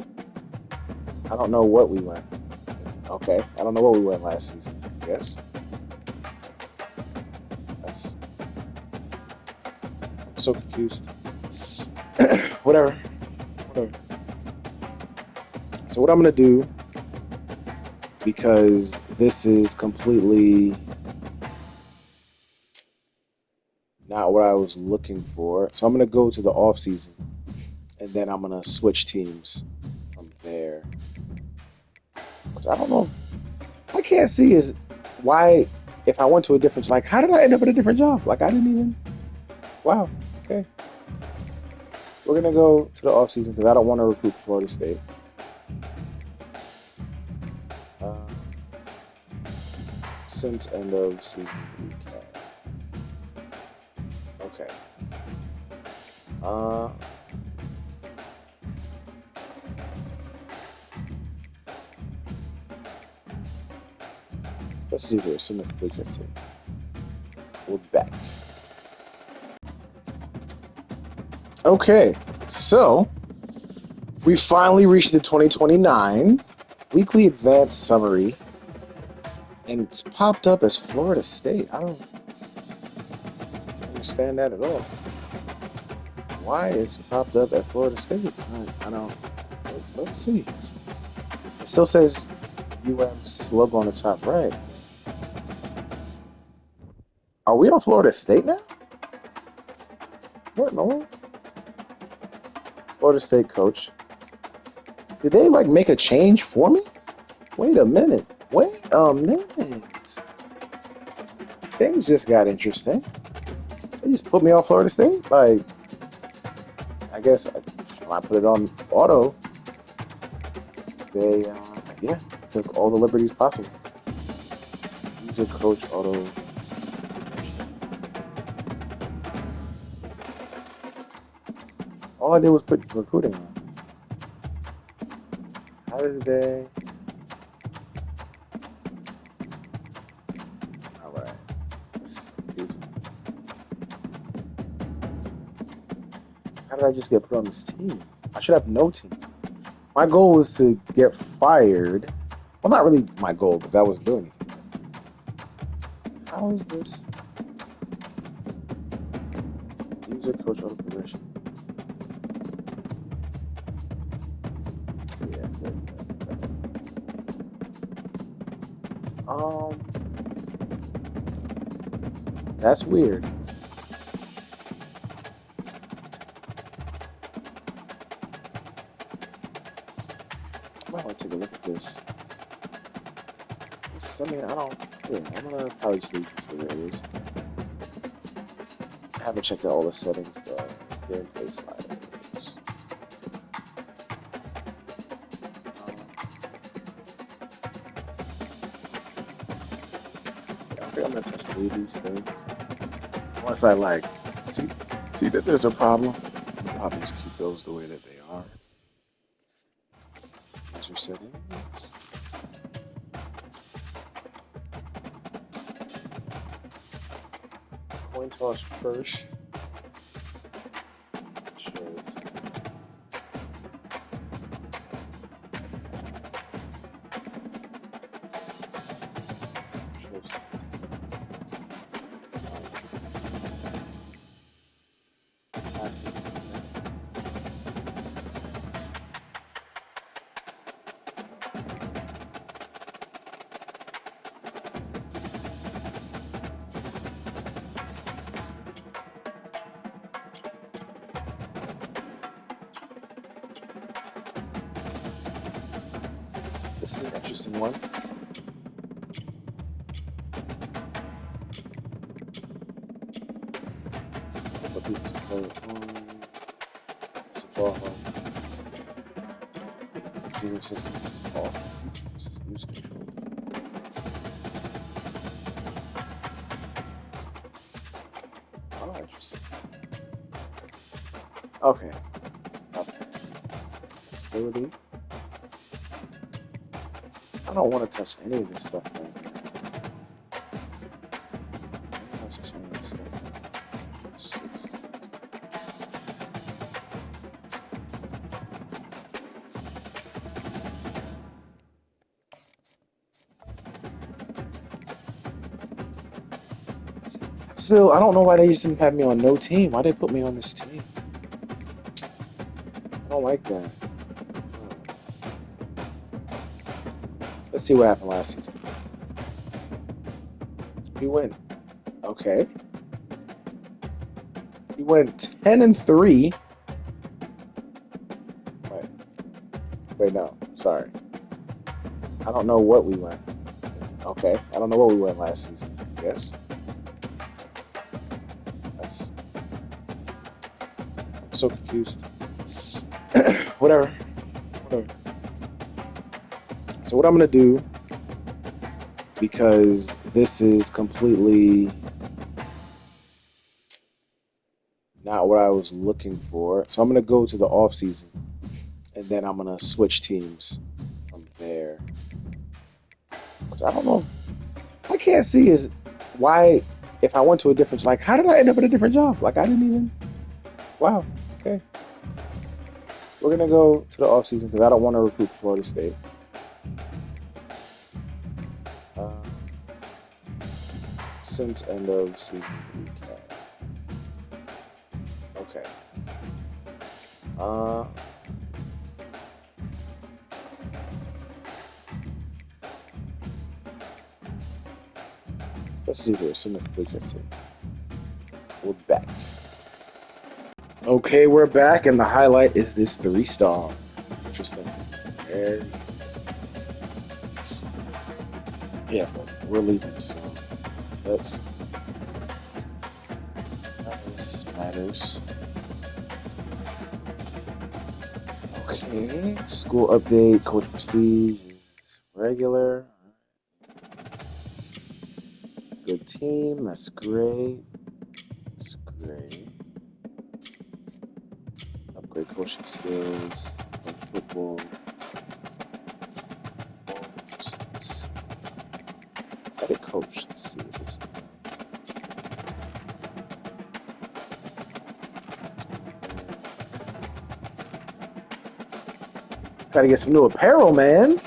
I don't know what we went. Okay, I don't know what we went last season. Yes. That's. I'm so confused. Whatever. So what I'm gonna do, because this is completely not what I was looking for, so I'm gonna go to the off season, and then I'm gonna switch teams from there. Because I don't know, I can't see is why if I went to a different, like, how did I end up at a different job? Like, I didn't even. Wow. Okay. We're gonna go to the off season because I don't want to recruit Florida State. Since end of season recap. Okay. Let's do this. Send it to 15. We're back. Okay, so we finally reached the 2029 weekly advanced summary. And it's popped up as Florida State. I don't understand that at all. Why it's popped up at Florida State? I don't. Let's see. It still says UM's logo on the top right. Are we on Florida State now? What in the world? Florida State coach. Did they like make a change for me? Wait a minute. Things just got interesting. They just put me on Florida State. Like, I guess when I put it on auto, they took all the liberties possible. User coach auto. All I did was put recruiting on. How did they? How did I just get put on this team? I should have no team. My goal was to get fired. Well, not really my goal, because I wasn't doing anything. How is this? User coach auto progression. Yeah. That's weird. I might take a look at this. I mean, I'm gonna probably just leave this the way it is. I haven't checked out all the settings though. Gameplay sliders. I think I'm gonna touch any of these things. Once I see that there's a problem, I'll probably just keep those the way that they are. User settings. Coin toss first. Choice. Assets. This is an interesting one. Zero resistance off. Use control. Oh, interesting. Okay. Accessibility. I don't want to touch any of this stuff right here. I don't want to touch any of this stuff. It's just... Still, I don't know why they just didn't have me on no team. Why they put me on this team? I don't like that. Let's see what happened last season. We went, okay. We went 10-3. Wait, no, sorry. I don't know what we went. Okay, I don't know what we went last season. I guess. I'm so confused. Whatever. So what I'm gonna do, because this is completely not what I was looking for, so I'm gonna go to the off season, and then I'm gonna switch teams from there. Because I don't know, I can't see is why. If I went to a different, like, how did I end up at a different job? Like, I didn't even, wow, okay. We're going to go to the off season because I don't want to recruit Florida State. Since end of season recap. Okay. Let's do this. Week 15. We're back. Okay, we're back, and the highlight is this 3-star. Interesting. Very interesting. Yeah, but we're leaving, so let's. This matters. Okay, school update. Coach prestige is regular. Good team, that's great. That's great. Upgrade coaching skills, coach football. Let's edit coach. Let's see what this is. Gotta get some new apparel, man.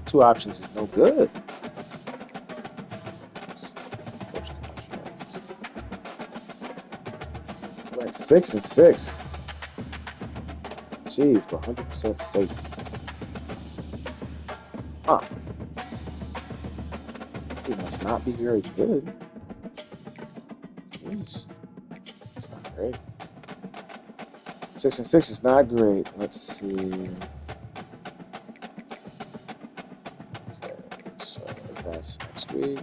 2 options is no good. Like 6-6. Jeez, but 100% safe. Huh. He must not be very good. Jeez. It's not great. 6-6 is not great. Let's see. Okay, so that's next week.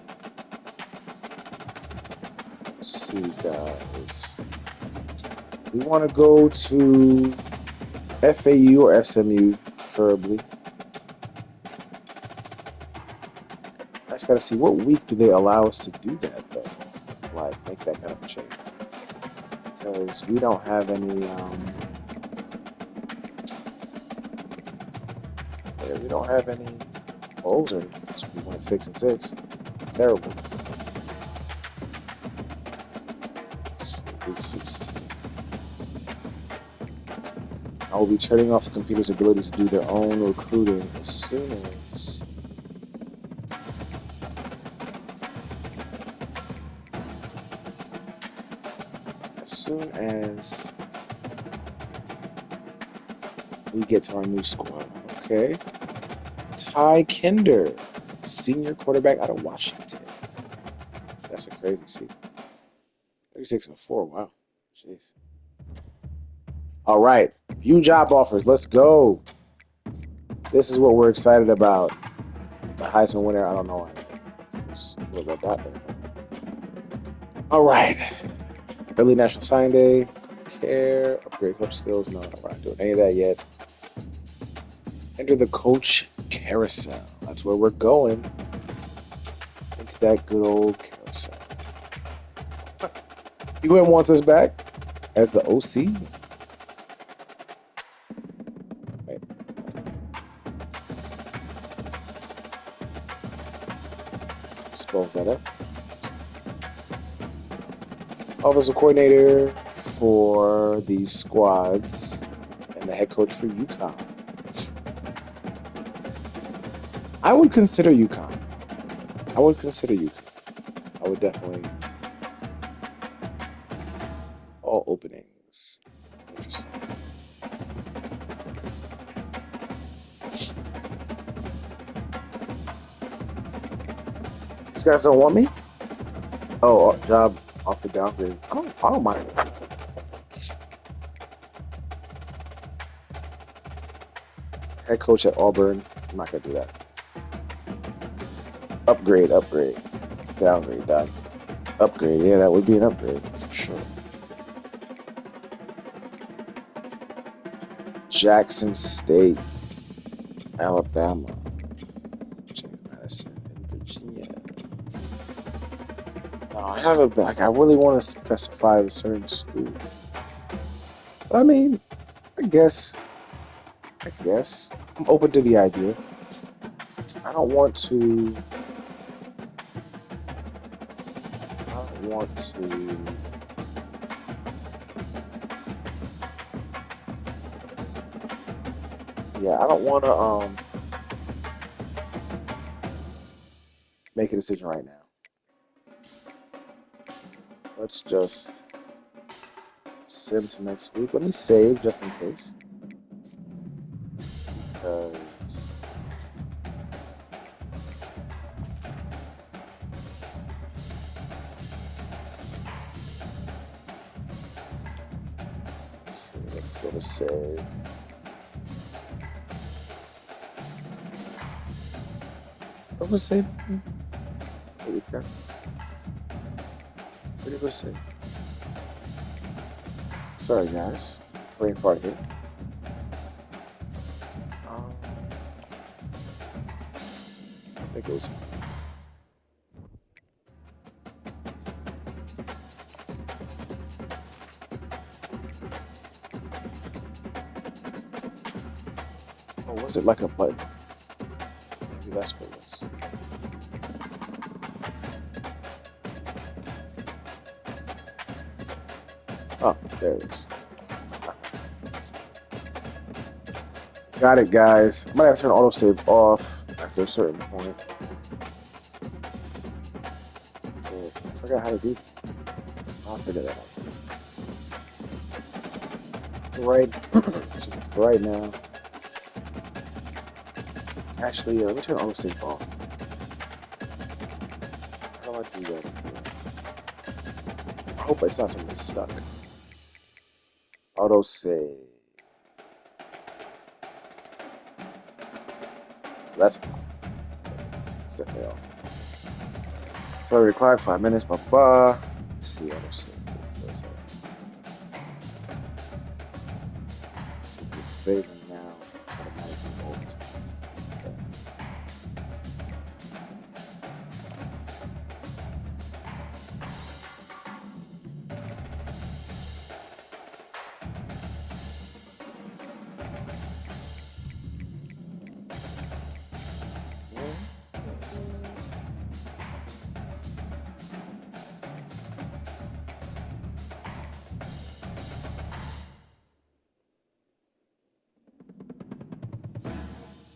Let's see, guys. We want to go to FAU or SMU, preferably. I just got to see what week do they allow us to do that, though. Like, make that kind of a change. Because we don't have any, we don't have any bowls or anything. So we went 6-6. Terrible. Week 16. I will be turning off the computer's ability to do their own recruiting as soon as we get to our new squad. Okay. Ty Kinder, senior quarterback out of Washington. That's a crazy season. 36-4. Wow. Jeez. All right. View job offers. Let's go. This is what we're excited about. The Heisman winner. I don't know. Just a little bit about that. All right. Early National Signing Day. Care. Upgrade coach skills. No, we're not doing any of that yet. Enter the coach carousel. That's where we're going. Into that good old carousel. UM wants us back as the OC. Right. Spoke that up. Offensive coordinator for these squads and the head coach for UConn. I would consider UConn. I would definitely. All openings. Interesting. These guys don't want me? Oh, job offer downgrade. I don't mind. Head coach at Auburn. I'm not gonna do that. Upgrade. Downgrade, done. Upgrade, yeah, that would be an upgrade for sure. Jackson State, Alabama, James Madison, and Virginia. No, I haven't. Like, I really want to specify a certain school. But I mean, I guess I'm open to the idea. I don't want to. Yeah, I don't want to make a decision right now. Let's just sim to next week. Let me save just in case. Because let's go to save. What was save? What we've got? Where did we save? Sorry, guys. Brain fart here. I think it was. Oh, was it like a button? Maybe that's what it was. Oh, there it is. Got it, guys. I might have to turn autosave off after a certain point. I forgot how to do that. I'll figure that out. Right now. Actually, let me turn autosave off. How do I do that? I hope it's not something that's stuck. Autosave. That's definitely off. Sorry to clock, 5 minutes, blah. Let's see, autosave. Where's that? Let's see if it's saving now. Automatically old.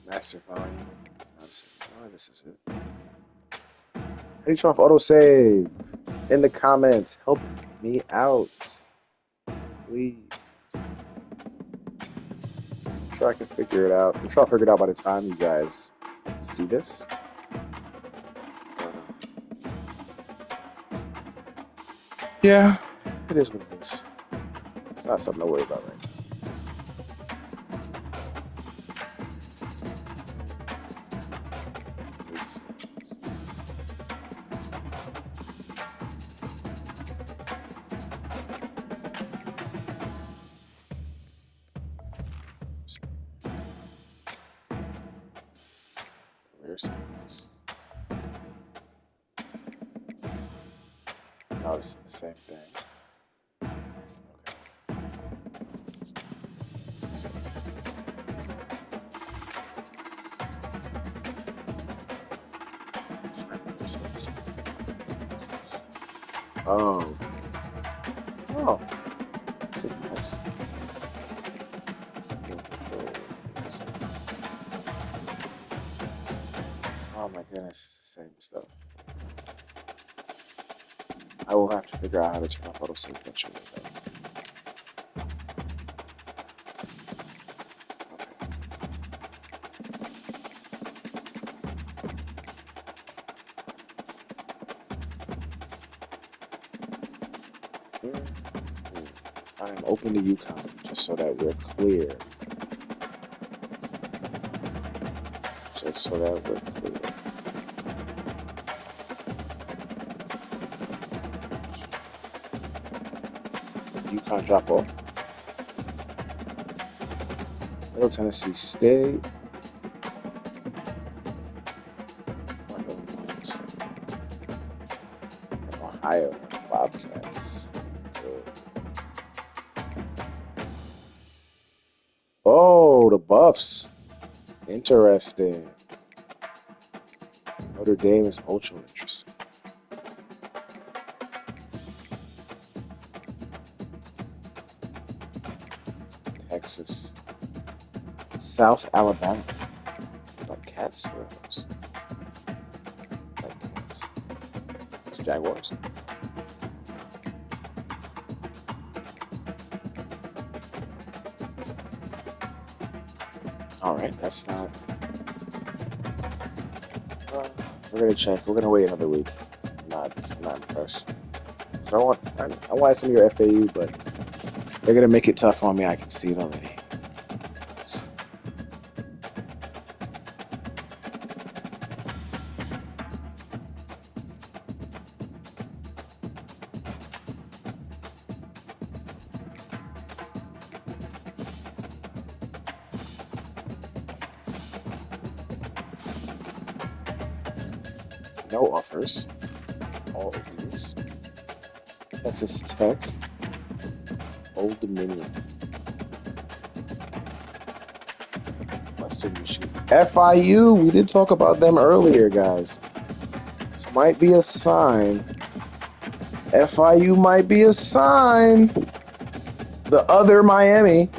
Master volume. No, this is it. How do you turn off autosave? In the comments, help me out, please. I'm sure I can figure it out. I'm sure I'll figure it out by the time you guys see this. Yeah, it is what it is. It's not something to worry about right now. First seconds. No, this is the same thing. What's this? Oh. Oh. This is nice. Oh my goodness, it's the same stuff. I will have to figure out how to turn off autosave eventually. I am open to UConn, just so that we're clear. Just so that we're clear. UConn drop off. Middle Tennessee State. Ohio Bobcats. Oh, the Buffs. Interesting. Notre Dame is ultra interesting. Texas. South Alabama. Like cats or those? Like cats. It's Jaguars. Alright, that's not... we're gonna check. We're gonna wait another week. I'm not impressed. So I want some of your FAU, but they're gonna make it tough on me. I can see it already. No offers. All openings. Texas Tech. Old Dominion. Western Michigan. FIU. We did talk about them earlier, guys. This might be a sign. FIU might be a sign. The other Miami.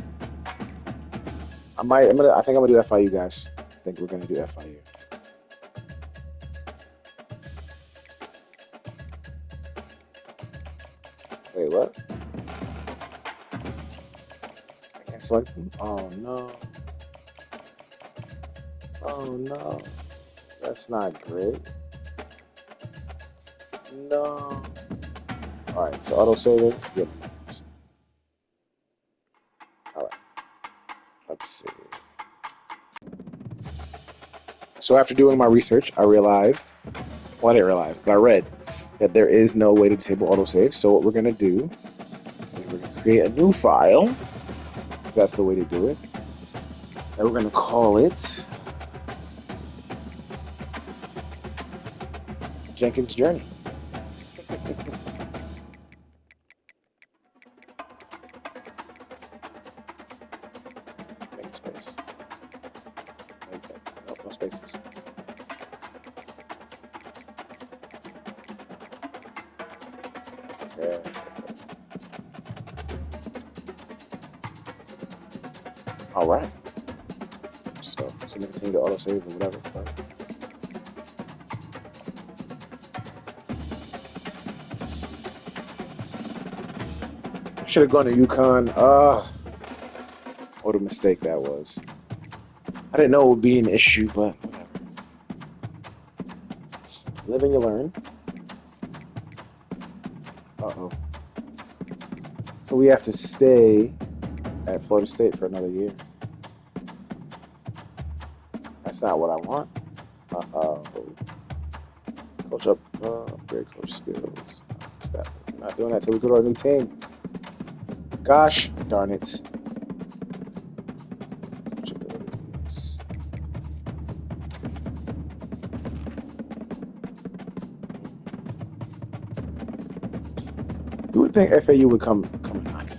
I think I'm gonna do FIU, guys. I think we're gonna do FIU. Wait, what? I can't select them? Oh no. Oh no. That's not great. No. Alright, so autosave it. Yep. Alright. Let's see. So after doing my research, I realized, well, I didn't realize, but I read that there is no way to disable autosave. So what we're going to do is we're going to create a new file. That's the way to do it. And we're going to call it Jenkins Journey. Make space. Nope, no spaces. Yeah. All right. So continue to autosave or whatever. Should have gone to UConn. What a mistake that was. I didn't know it would be an issue, but whatever. Live and you learn. Uh-oh. So we have to stay at Florida State for another year. That's not what I want. Coach up, upgrade coach skills. Step. We're not doing that till we go to our new team. Gosh darn it. Coach abilities. You would think FAU would come knocking.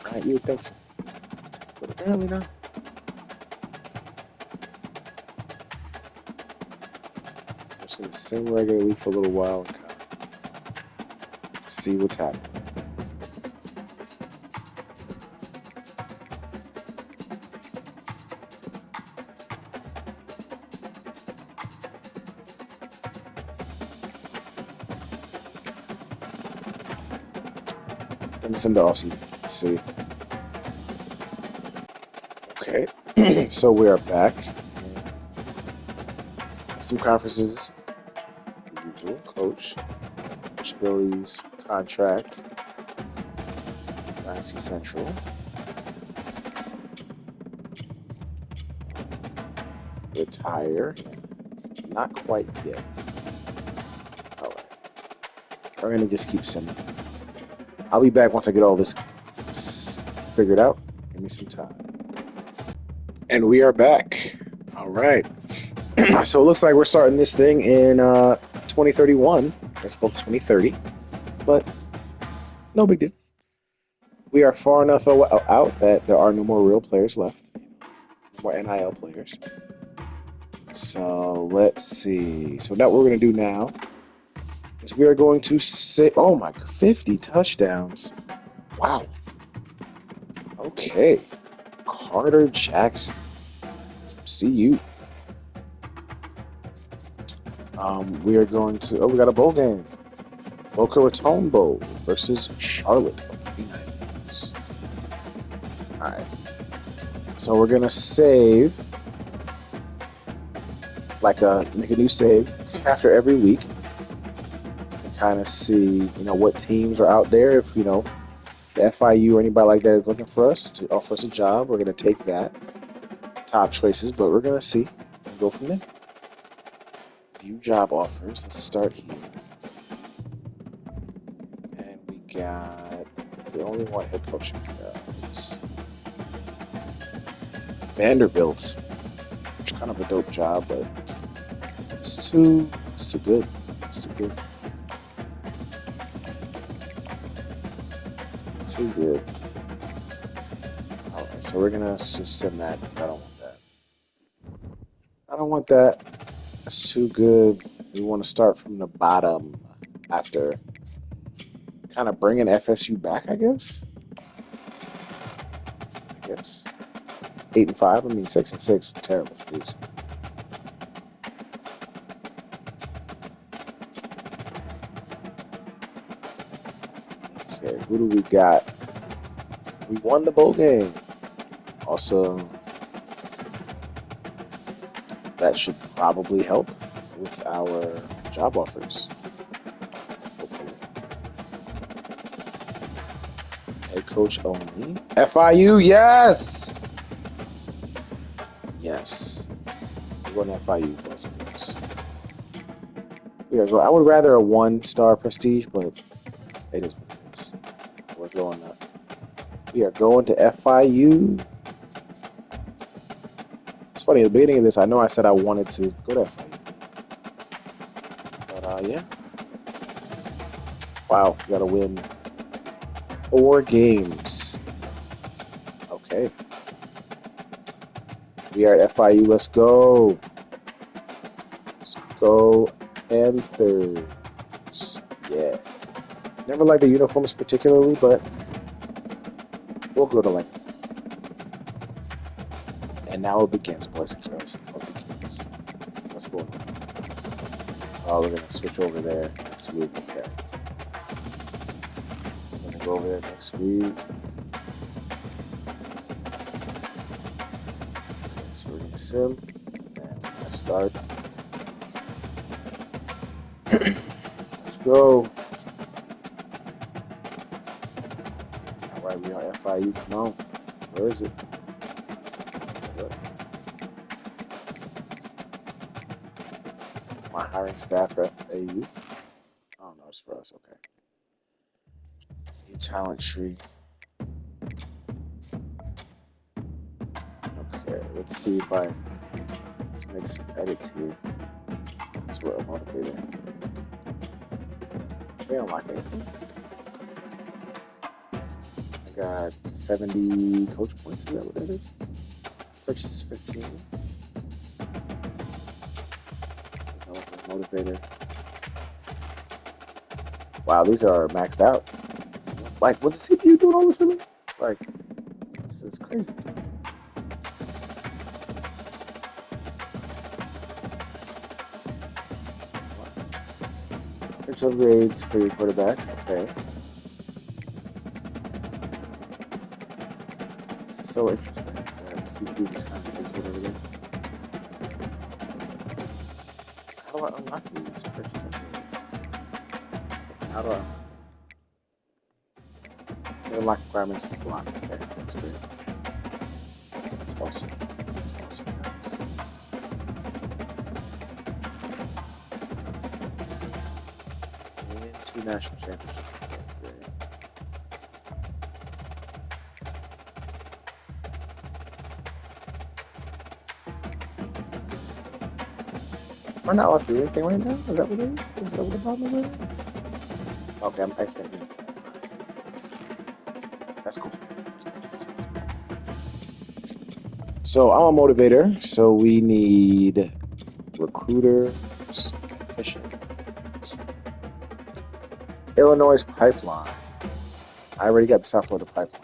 Right? You would think so. But apparently not. I'm just going to sim regularly for a little while and kind of see what's happening. Let me sim the offseason. Let's see. Okay. So we are back. Some conferences. Usual coach. Billy's contract. Dynasty Central. Retire. Not quite yet. Alright. We're gonna just keep simming. I'll be back once I get all this figured out. Give me some time. And we are back. Alright. So it looks like we're starting this thing in 2031 as opposed to 2030. But no big deal. We are far enough out that there are no more real players left. No more NIL players. So let's see. So now what we're going to do now is we are going to say, oh my, 50 touchdowns. Wow. Okay. Carter Jackson from CU. We are going to, we got a bowl game. Boca Raton Bowl versus Charlotte of the United. All right. So we're going to save, make a new save after every week. And kind of see, what teams are out there. If, the FIU or anybody like that is looking for us to offer us a job, we're going to take that. Top choices, but we're going to see and go from there. View job offers. Let's start here. And we got the only one head coaching jobs. Vanderbilt. It's kind of a dope job, but it's too good. It's too good. Too good. Alright, so we're gonna just send that. I don't want that. I don't want that. That's too good. We want to start from the bottom after kind of bringing FSU back, I guess. 8-5. I mean, 6-6. Terrible, please. Okay, who do we got? We won the bowl game. Also, that should probably help with our job offers. Hopefully. Head coach only. FIU, yes! Yes. We're going to FIU. I would rather a 1-star prestige, but it is what it is. We're going up. We are going to FIU. It's funny, at the beginning of this, I know I said I wanted to go to FIU. But, yeah. Wow, we got to win 4 games. Okay. We are at FIU. Let's go. Let's go. Panthers. Yeah. Never liked the uniforms particularly, but we'll go to like. And now it begins, boys and girls. It begins. What's going on? Oh, we're gonna switch over there next week. Okay. We're gonna go over there next week. So we're gonna sim and we're gonna start. Let's go. Alright, we are FIU. Come on. Where is it? My hiring staff for FAU. Oh no, it's for us. Okay. New talent tree. Okay, let's see if let's make some edits here. That's what I'm motivated. They don't like anything. got 70 coach points. Is that what that is? Purchase 15. Motivator. Wow, these are maxed out. It's like, what's the CPU doing all this for me? Like, this is crazy. Purchase upgrades for your quarterbacks. Okay. This is so interesting. The CPU just kind of does whatever it. How do I unlock these purchase upgrades? How do I? This is unlock requirements to block. Okay, that's great. That's awesome. That's awesome, guys. And 2 national championships. Okay, great. Am I not allowed to do anything right now? Is that what it is? Is that what the problem is? Okay, I'm expecting it. That's cool. So I'm a motivator, so we need recruiters, technicians. Illinois pipeline. I already got the South Florida pipeline.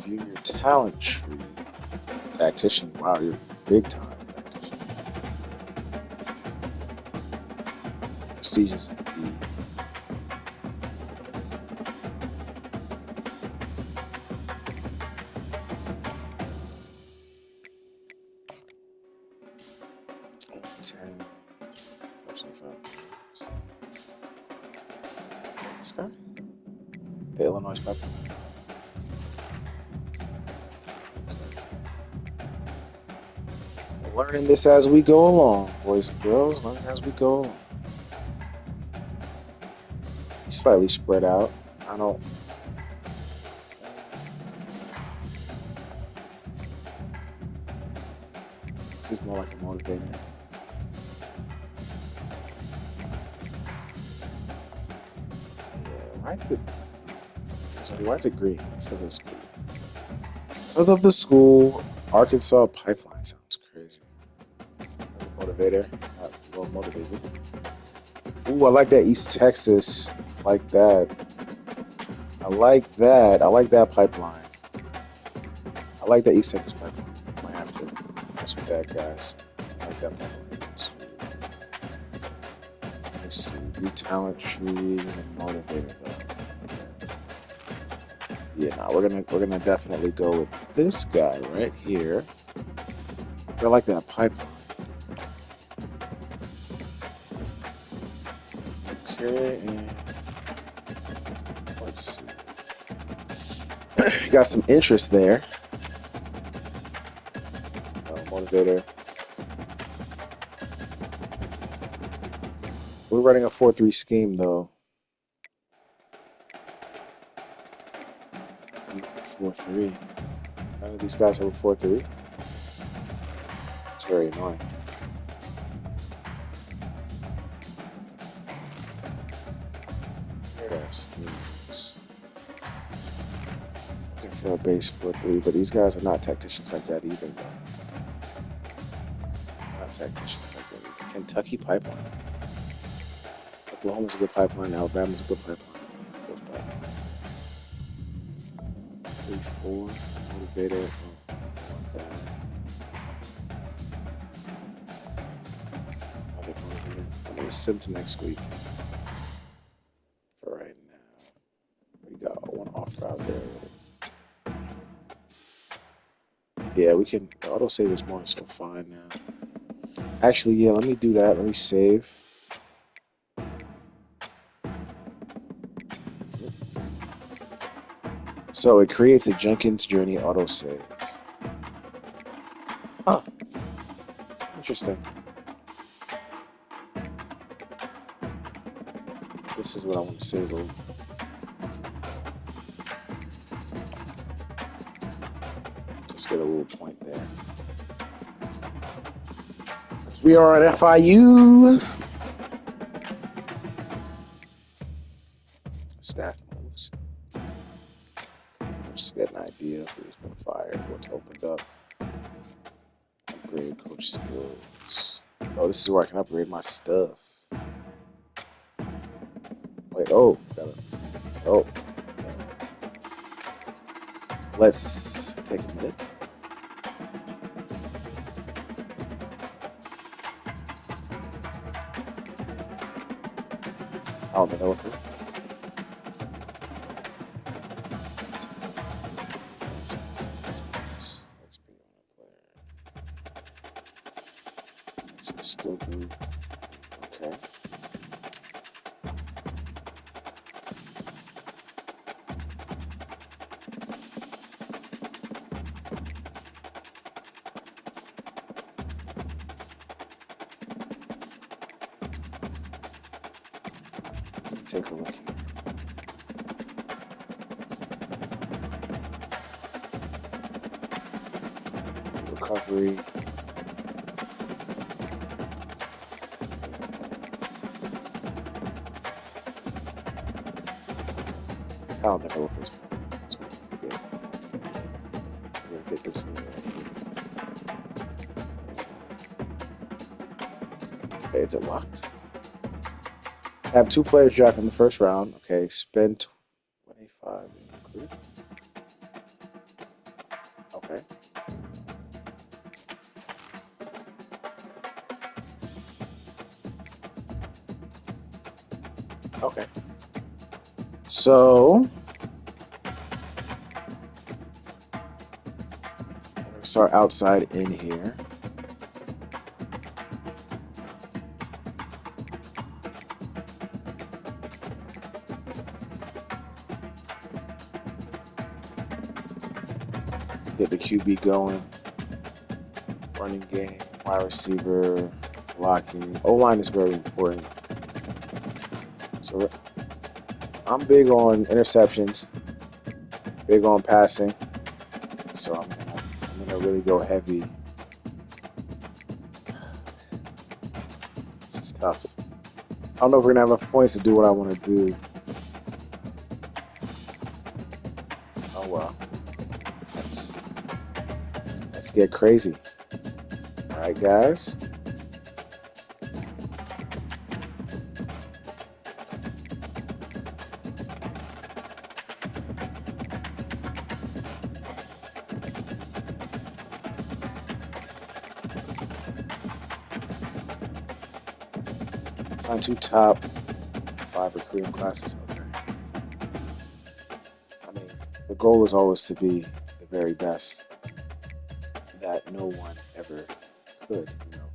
View your talent tree. Tactician. Wow, you're big time tactician. Prestigious indeed. This guy? The Illinois pipeline. Learning this as we go along, boys and girls. Learning as we go along. Slightly spread out. I don't. This is more like a motivator. Why is it green? It's because of the school. Because of the school, Arkansas pipeline sounds crazy. Motivator, not well motivated. Ooh, I like that East Texas, like that. I like that. I like that pipeline. I like that East Texas pipeline. Might have to mess with that, guys. I like that pipeline. Let's see. New talent trees and motivator though. Yeah, no, we're gonna definitely go with this guy right here. I like that pipeline. Okay, and let's see. Got some interest there. Motivator. We're running a 4-3 scheme though. 4-3. None of these guys have a 4-3. It's very annoying. Schemes. Looking for a base 4-3, but these guys are not tacticians like that either. Not tacticians like that either. Kentucky pipeline. Oklahoma's a good pipeline. Alabama's a good pipeline. 3-4 motivator. I'm gonna sim to next week. For right now, we got one off route there. Yeah, we can auto save is more so fine now. Actually, yeah, let me do that. Let me save. So it creates a Jenkins journey autosave. Huh. Interesting. This is what I want to save over. Just get a little point there. We are at FIU. staff moves. Just to get an idea of who's been fired, what's opened up. Upgrade coach skills. Oh, this is where I can upgrade my stuff. Wait, oh, oh. Let's take a minute. Oh, the developer. Skill group. Okay. Take a look here. Recovery. Talent developers. That's what we're gonna get. We're gonna get this thing right here. Okay, is it locked? Have 2 players draft in the first round. Okay, spend 25 in group. Okay. Okay. So I'm gonna start outside in here. Get the QB going. Running game, wide receiver, blocking. O-line is very important. So I'm big on interceptions, big on passing. So I'm gonna really go heavy. This is tough. I don't know if we're gonna have enough points to do what I want to do. Oh well. Let's get crazy. All right, guys. Assign 2 top 5 recruiting classes. Okay. I mean, the goal is always to be the very best that no one ever could, you know.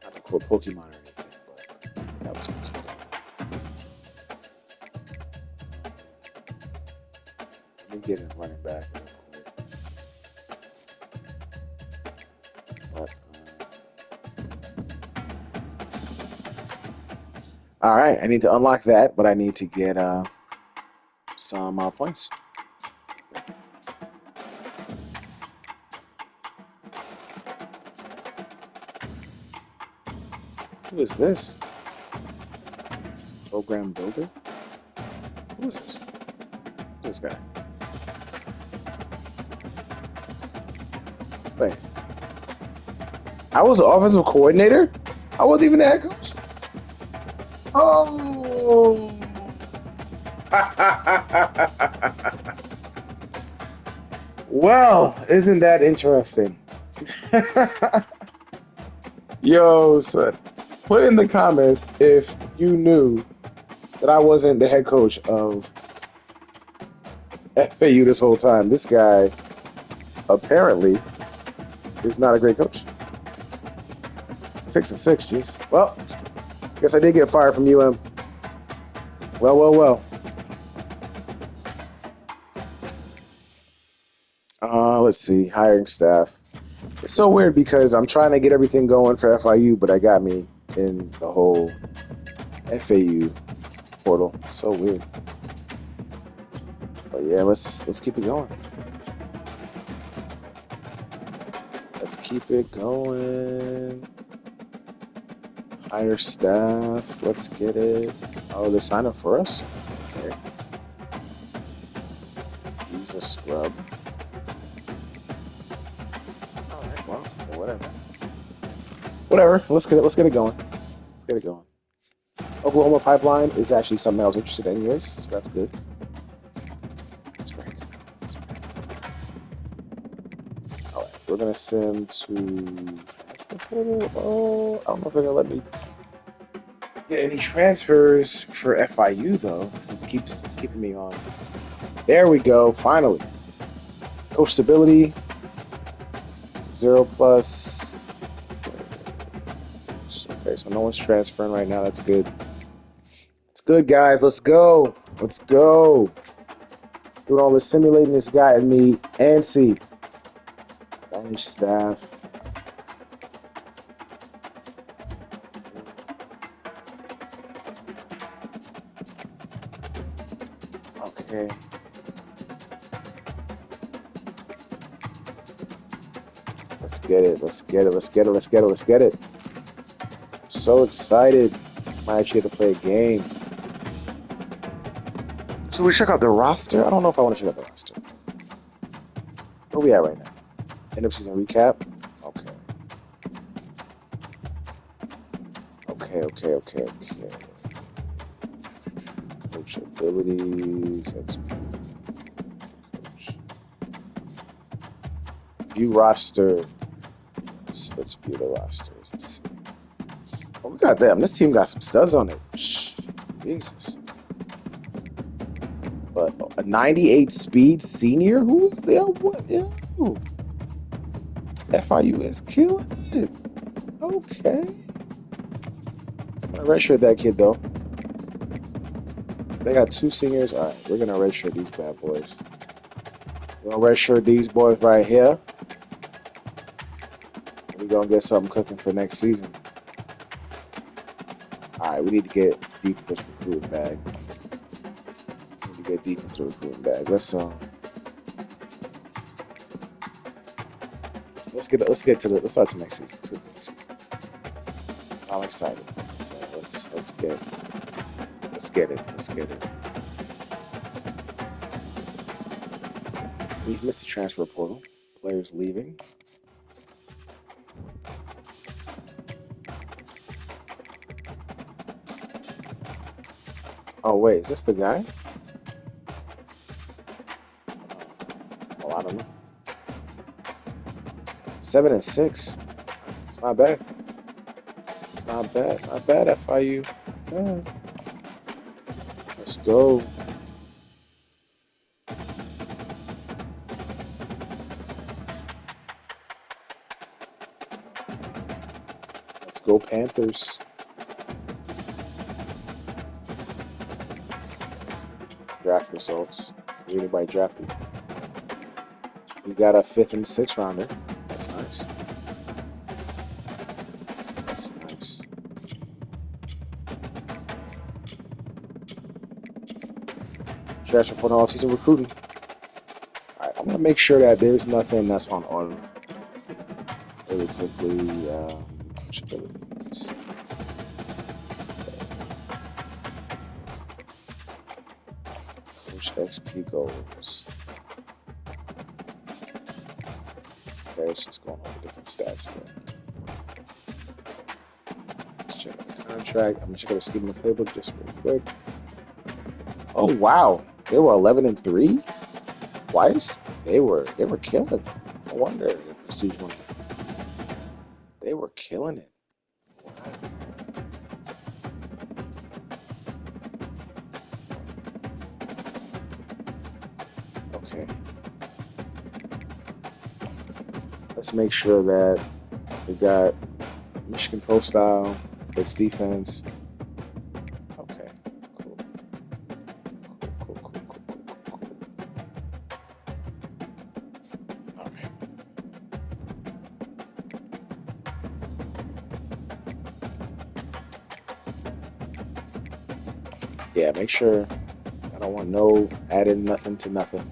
Not to quote Pokemon or anything, but that was always the goal. Let me get in running back real quick. But, all right, I need to unlock that, but I need to get some points. Who is this? Program builder? Who is this? Who is this guy? Wait. I was the offensive coordinator? I wasn't even the head coach? Oh! Well, isn't that interesting? Yo, son. Put in the comments if you knew that I wasn't the head coach of FIU this whole time. This guy apparently is not a great coach. 6-6, jeez. Well, guess I did get fired from UM. Well. Let's see, hiring staff. It's so weird because I'm trying to get everything going for FIU, but I got me in the whole FAU portal. It's so weird. But yeah, let's keep it going. Let's keep it going. Hire staff. Let's get it. Oh, they signed up for us? Okay. He's a scrub. All right, well, whatever. Whatever. Let's get it going. Let's get it going. Oklahoma Pipeline is actually something I was interested in, anyways. So that's good. That's right. All right, we're gonna sim to transfer portal. Oh, I don't know if they're gonna let me get any transfers for FIU though. It's keeping me on. There we go. Finally, coach stability 0+. Okay, so no one's transferring right now. That's good. It's good, guys. Let's go. Let's go. Doing all this simulating this guy and me. ncaa. Manage staff. Okay. Let's get it. Let's get it. Let's get it. Let's get it. Let's get it. So excited. Might actually get to play a game. So we check out the roster. I don't know if I want to check out the roster. Where we at right now? End of season recap. Okay. Okay. Coach abilities. XP. Coach. View roster. Let's view the rosters. Let's see. Oh, we got them. This team got some studs on it. Jesus. But a 98 speed senior? Who is there? What? Yeah. FIU is killing it. Okay. I'm gonna redshirt that kid though. They got 2 seniors. All right, we're gonna redshirt these bad boys. We're gonna redshirt these boys right here. We're gonna get something cooking for next season. All right, we need to get deep in this recruiting bag. We need to get deep into the recruiting bag. Let's start to next season. Let's get to next season. I'm excited. So let's get it. We've missed the transfer portal. Players leaving. Oh wait, is this the guy? Oh, I don't know. 7 and 6. It's not bad. It's not bad. Not bad, FIU. Yeah. Let's go. Let's go, Panthers. Draft results. Anybody drafted? We got a 5th and 6th rounder. That's nice. That's nice. Trash report on off-season recruiting. Alright, I'm gonna make sure that there's nothing that's on auto. Really quickly, abilities. Coach XP goals. Okay, it's just going over different stats here. Let's check out the contract. I'm gonna check out the scheme in the playbook just real quick. Oh wow, they were 11 and 3 twice. They were killing. No wonder the prestige won. They were killing it. Wow. Okay. Let's make sure that we got Michigan Pro style, its defense. Okay, cool. All right. Yeah, make sure I don't want no adding nothing to nothing.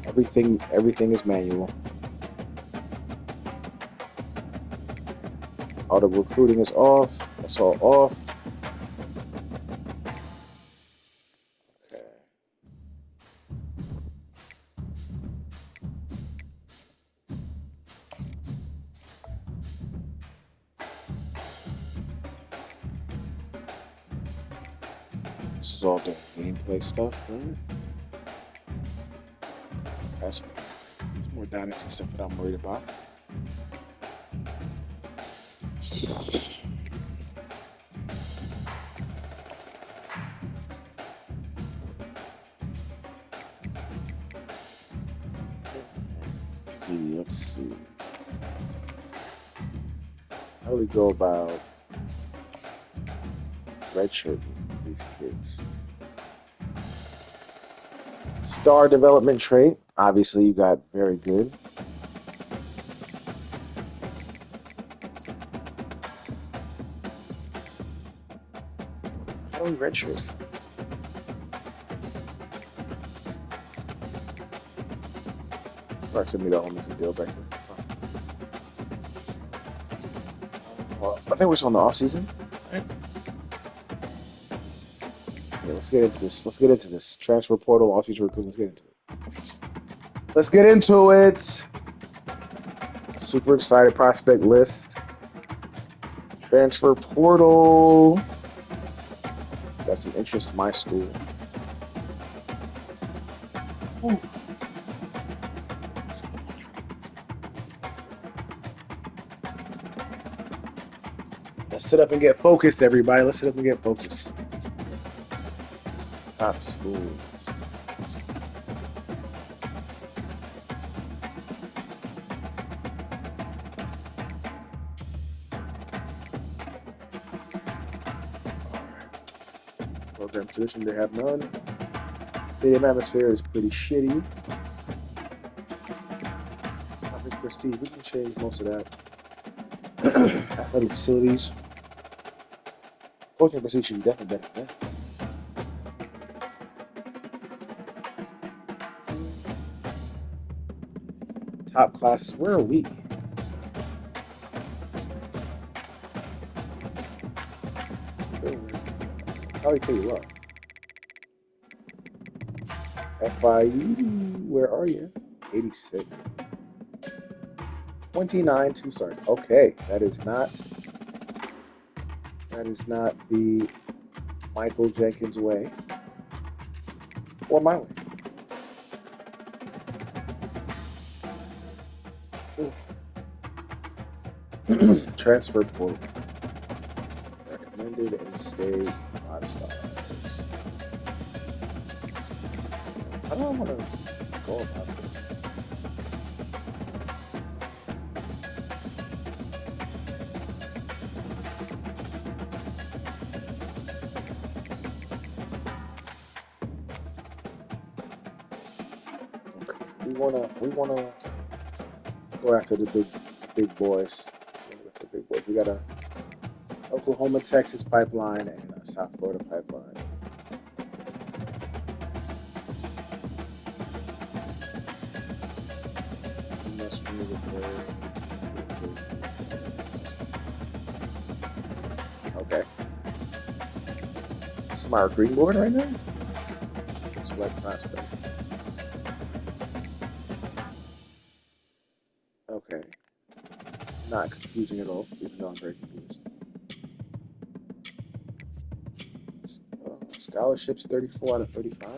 Everything is manual. All the recruiting is off. That's all off. Okay. This is all the gameplay stuff, right? That's more Dynasty stuff that I'm worried about. Let's see. How do we go about redshirting these kids? Star development trait. Obviously, you got very good. How do we redshirt? Proximity to home is a deal breaker. Well, I think we're still in the off season. Right? Yeah, let's get into this. Let's get into this. Transfer portal, off-season recruitment. Let's get into it. Let's get into it. Super excited prospect list. Transfer portal. Got some interest in my school. Ooh. Let's sit up and get focused, everybody. Let's sit up and get focused. Top schools. Program tradition, they have none. Stadium atmosphere is pretty shitty. Conference prestige, we can change most of that. Athletic facilities. Coaching prestige should be definitely better than that. Top classes, where are we? Probably pretty low. FIU, where are you? 86. 29 2 stars. Okay, that is not the Michael Jenkins way or my way. Transfer portal. Recommended in-state 5 stars. How do I want to go about this? We wanna go after the big boys. We got a Oklahoma, Texas pipeline and a South Florida pipeline. Okay. This is my recruiting board right now. Select prospect. Okay. Not confusing at all, even though I'm very confused. Scholarships 34 out of 35.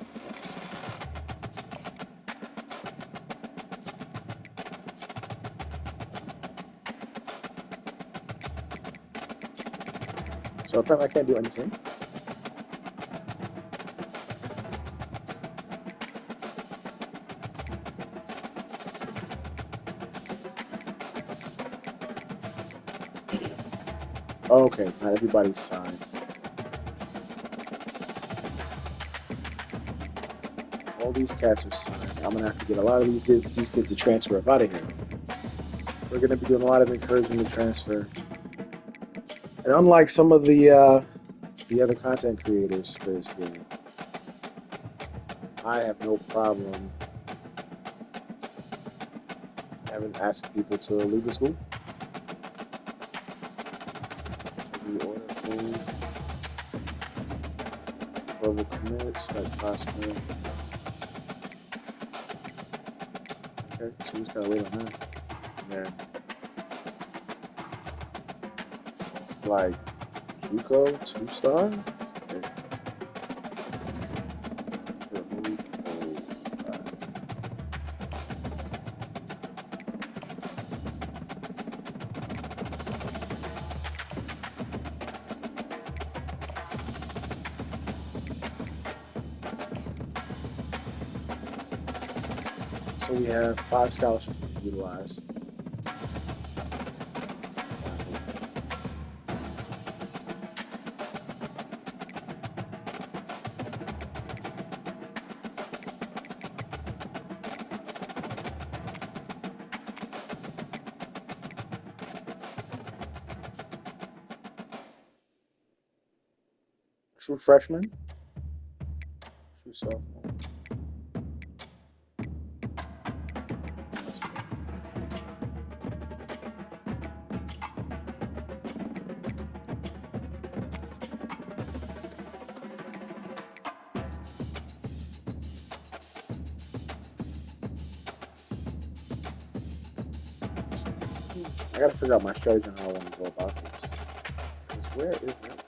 So apparently I can't do anything. Okay, not everybody's signed. All these cats are signed. I'm gonna have to get a lot of these kids to transfer up out of here. We're gonna be doing a lot of encouragement to transfer. And unlike some of the other content creators for this game, I have no problem having asked people to leave the school. Global commits, like prospect. Okay, so we just gotta wait on that. Yeah. Like JUCO 2 star. Okay. So we have 5 scholarships to utilize. True freshman. True sophomore. I gotta figure out my strategy on how I want to go about this. Because where is that?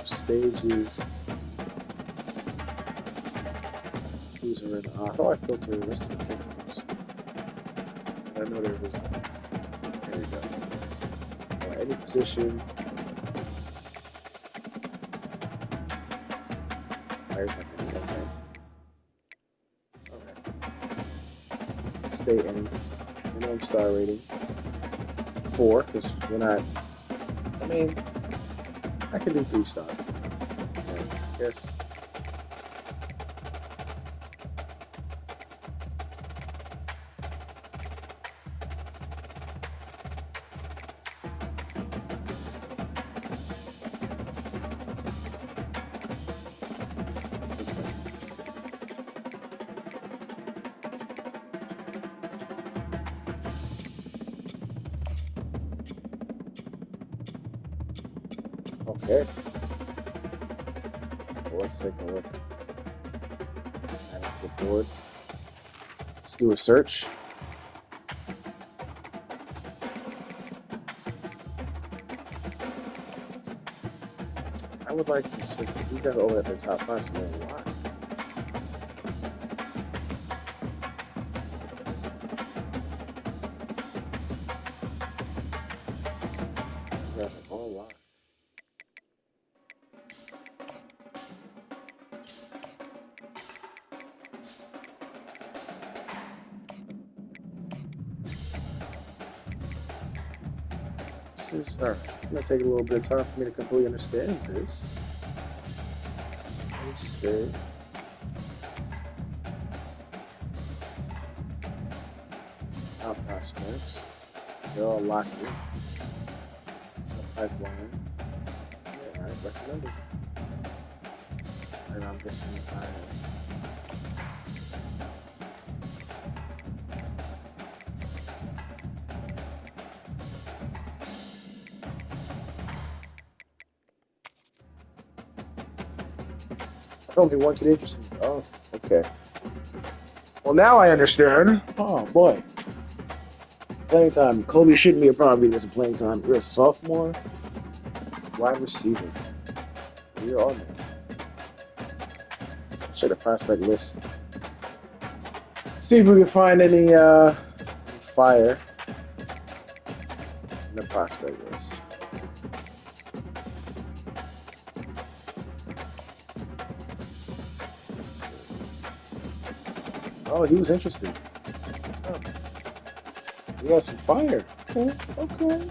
Stages. Who's are in? I thought I filtered the rest of the pictures. I know there was. There we go. Any position. There's nothing. Okay. Stay any. Minimum star rating. 4, because we're not. I mean, I can do 3 star. Yes. Okay. Let's take a look. Add it to the board. Let's do a search. I would like to search. You guys are over at the top 5, so many lines. You guys are all locked. Alright, it's going to take a little bit of time for me to completely understand this. Let me stay. Top prospects. They're all locked in. Pipeline. Yeah, I recommend it. And I'm guessing only one kid interested. Oh, okay. Well, now I understand. Oh, boy. Playing time. Kobe shouldn't be a problem because of playing time. You're a sophomore wide receiver. You're on there. Check the prospect list. See if we can find any fire in the prospect list. Oh, he was interested. Oh. He got some fire. Okay. Okay.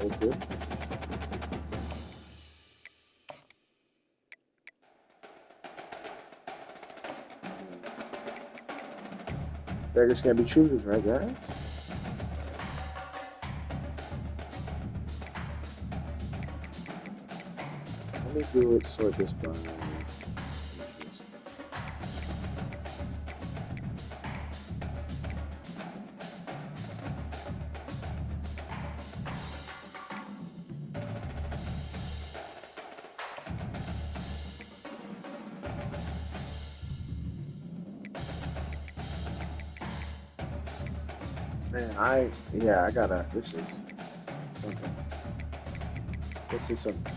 Okay. Beggars can't be choosers, right, guys? Let me do it, sort this by interest. Man, I gotta, this is something. This is something.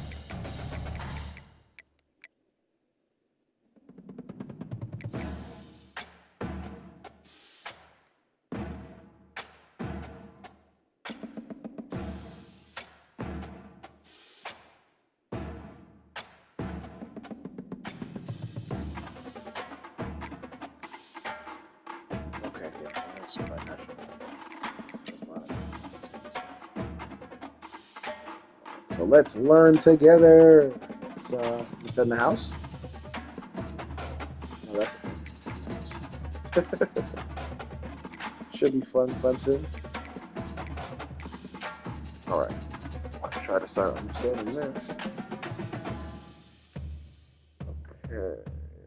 So let's learn together. It's in the house. No, that's in the house. Should be fun, Clemson. All right, let's try to start understanding this. Okay,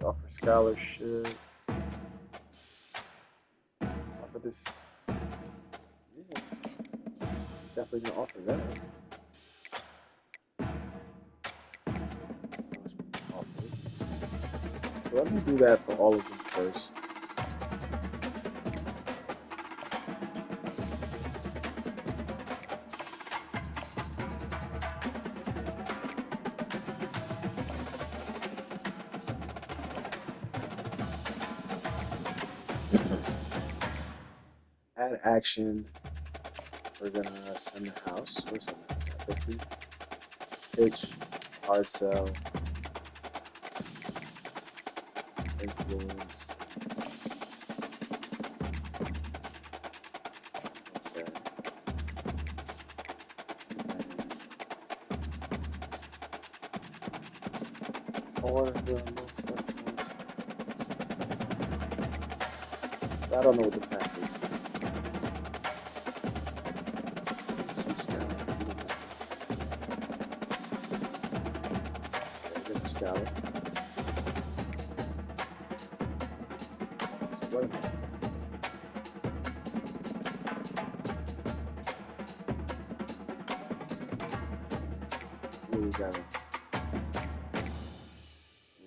offer scholarship. Offer this. Yeah, definitely gonna offer that. So let me do that for all of them first. Add action. We're gonna send the house. We're sending the house at 50. Pitch, hard sell, influence. Okay. Or the most influence. I don't know what the path is. Some scout. Okay, get the scout. So what?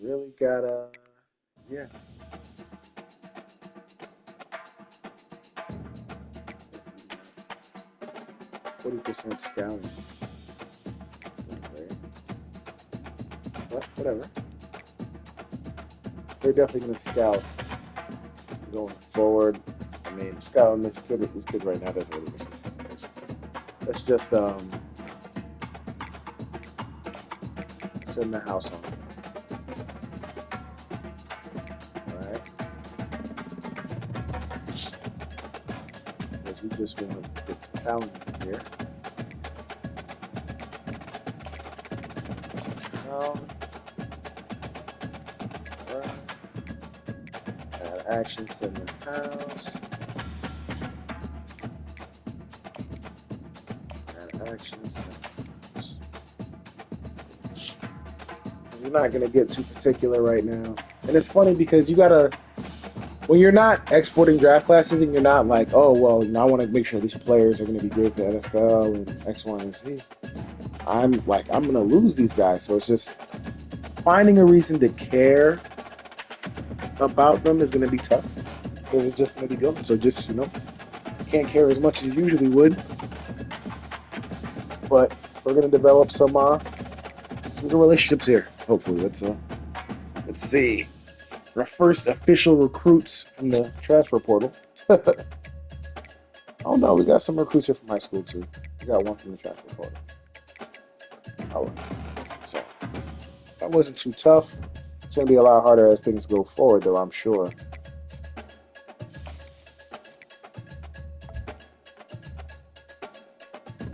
Really gotta, yeah. %, scouting. That's not fair. But whatever. They're definitely gonna scout going forward. I mean, scouting this kid right now doesn't really make sense. Let's just send the house on. Alright. Because we just want to get some talent in here. Alright. Add action, send the house. Add action, send the house. We're not gonna get too particular right now. And it's funny because you gotta, when you're not exporting draft classes and you're not like, oh, well, I want to make sure these players are going to be good for the NFL and X, Y, and Z. I'm going to lose these guys. So it's just finding a reason to care about them is going to be tough because it's just going to be good. So just, can't care as much as you usually would. But we're going to develop some good relationships here. Hopefully, let's see. Our first official recruits from the transfer portal. Oh no, we got some recruits here from high school too. We got one from the transfer portal. All right. So that wasn't too tough. It's gonna be a lot harder as things go forward, though, I'm sure.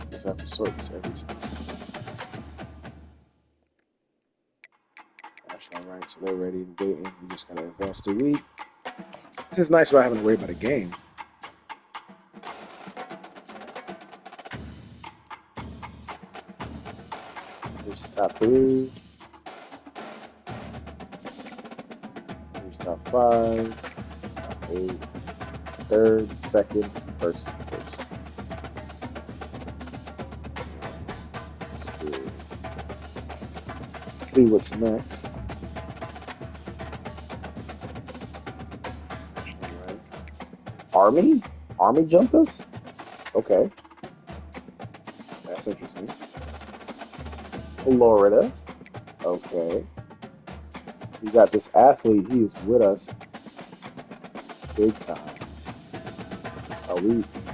Just have to sort this every time. Alright, so they're ready and waiting. We just gotta advance the week. This is nice without having to worry about a game. Here's top 3. Here's top 5. Top 8. 3rd, 2nd, 1st. Let's see what's next. Army? Army jumped us? Okay. That's interesting. Florida. Okay. We got this athlete. He is with us big time.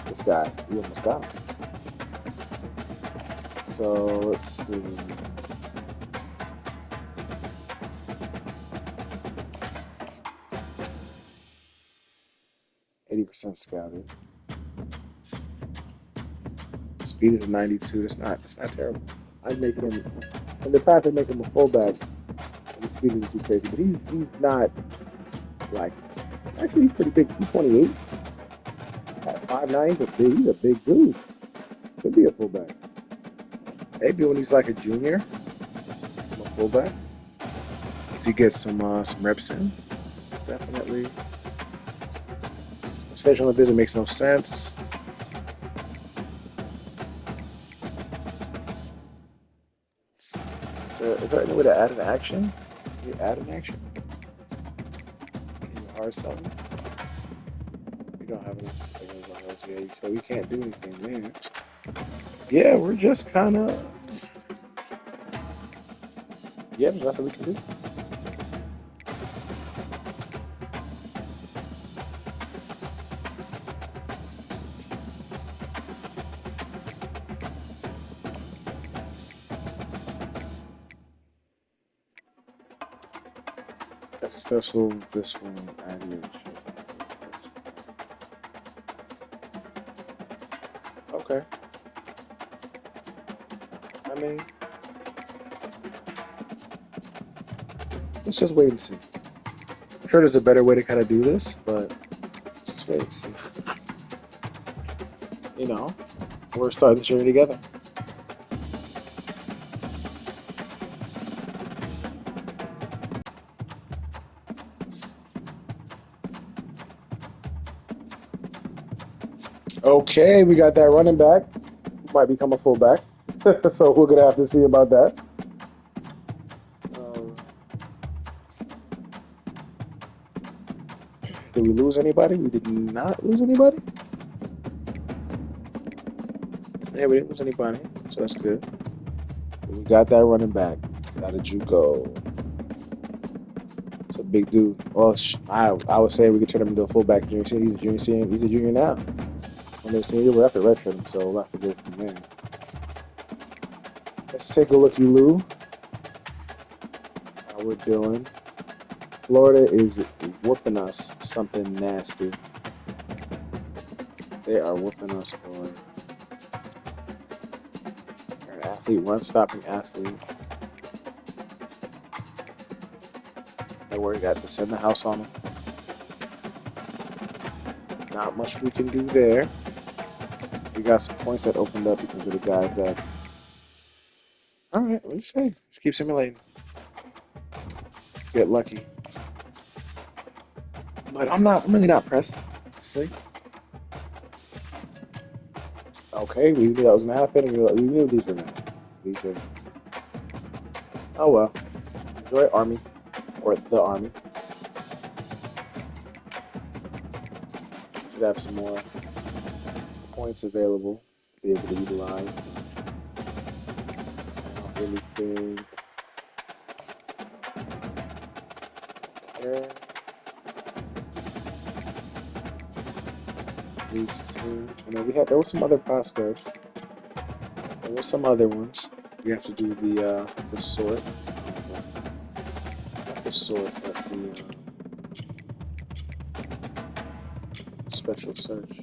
This guy, we almost got him. So, let's see. 80% 100% scouted. Speed is 92. That's not terrible. I'd make him in the past. I'd make him a fullback. And the speed isn't too crazy, but he's not like actually he's pretty big. He's 28. At 5'9", he's a big dude. Could be a fullback. Maybe when he's like a junior, I'm a fullback. Once he gets some reps in, definitely. Schedule on the visit makes no sense. Is there any way to add an action? Can you add an action? Can you hard sell it? We don't have any things on LTA, so we can't do anything there. Yeah, we're just kind of. Yeah, there's nothing we can do. Successful this one added. Okay. I mean, let's just wait and see. I'm sure there's a better way to kind of do this, but just wait and see. You know, we're starting this journey together. Okay, we got that running back. Might become a fullback. So we're going to have to see about that. Did we lose anybody? We did not lose anybody. Yeah, we didn't lose anybody. So that's good. We got that running back. Got a JUCO. It's a big dude. Well, I would say we could turn him into a fullback junior senior. He's a junior senior. He's a junior now. When they're senior, we'll have to redshirt him, so we'll have to go from there. Let's take a looky-loo. How we're doing. Florida is whooping us something nasty. They are whooping us, boy. They're an athlete, run-stopping athlete. They worry, got to send the house on them. Not much we can do there. We got some points that opened up because of the guys that. All right, what do you say? Just keep simulating. Get lucky. But I'm really not pressed, honestly. Okay, we knew that was gonna happen. We knew these were gonna happen. These are. Oh well. Enjoy Army, or the Army. Should have some more points available to be able to utilize. I don't really think. Okay. These two. You know, there were some other prospects. There were some other ones. We have to do the sort. Not the sort, but the special search.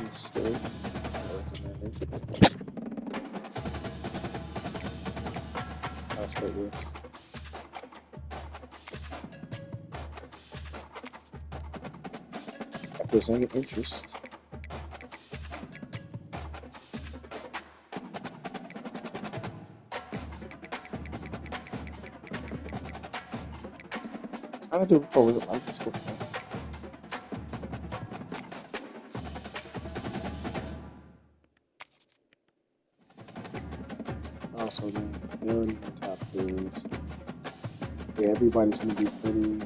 Mistake. Prospect list. If there's any interest. How do I do it before? Was it like this before? Also, they're in the top threes. Yeah, everybody's gonna be pretty.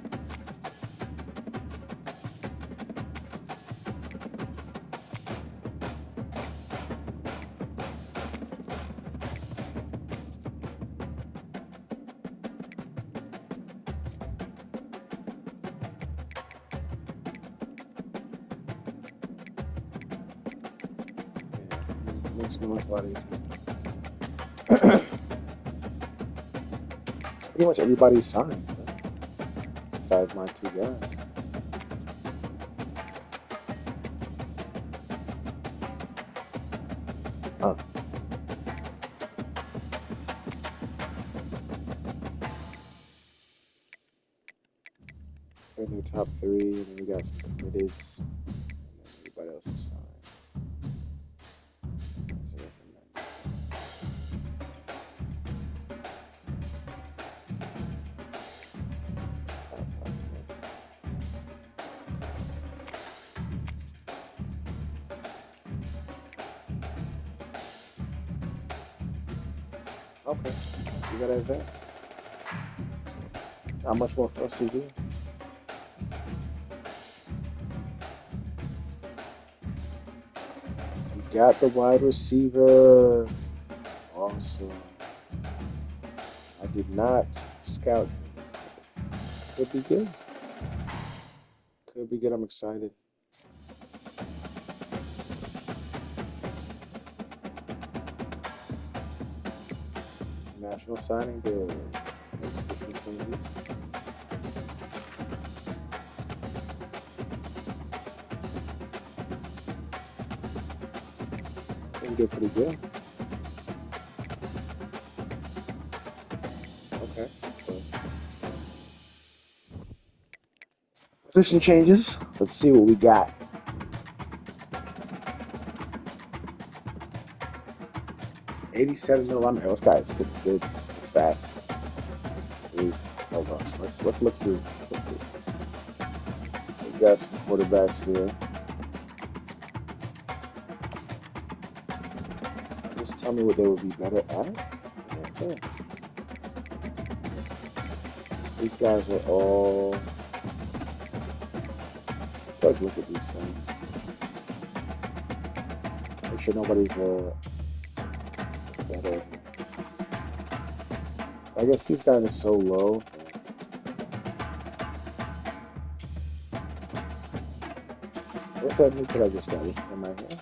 Makes me look a lot easier. pretty much everybody's signed, besides my 2 guys. Oh. In their top 3, and then we got some committeds, and then everybody else is signed. That's what I recommend. Okay, we gotta advance. Not much more for us to do. Got the wide receiver. Awesome. I did not scout. Could be good. Could be good. I'm excited. National signing day. Did pretty good. Okay. So. Position changes. Let's see what we got. $87 million. This guy's good. It's fast. Please. Hold on. Let's look through. We got some quarterbacks here. Just tell me what they would be better at. These guys are all. Let's look at these things. Make sure nobody's better. I guess these guys are so low. What's that new kid I just got? This is in my hand.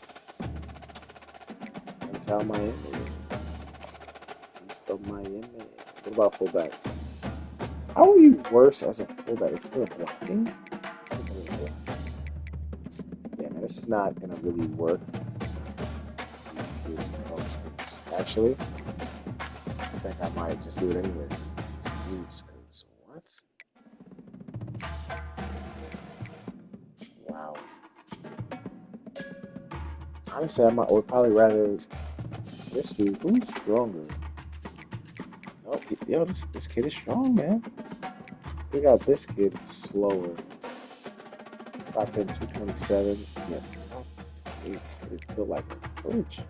Miami. What about fullback? How are you worse as a fullback? Is this a blocking? Yeah, man, this is not gonna really work. These kids, schools. Actually, I think I might just do it anyways. Jeez, cause what? Wow. Honestly, I would probably rather. This dude, who's stronger? Oh, yo, this kid is strong, man. We got this kid slower. 5'10", 227. Yeah, this kid is built like a fridge.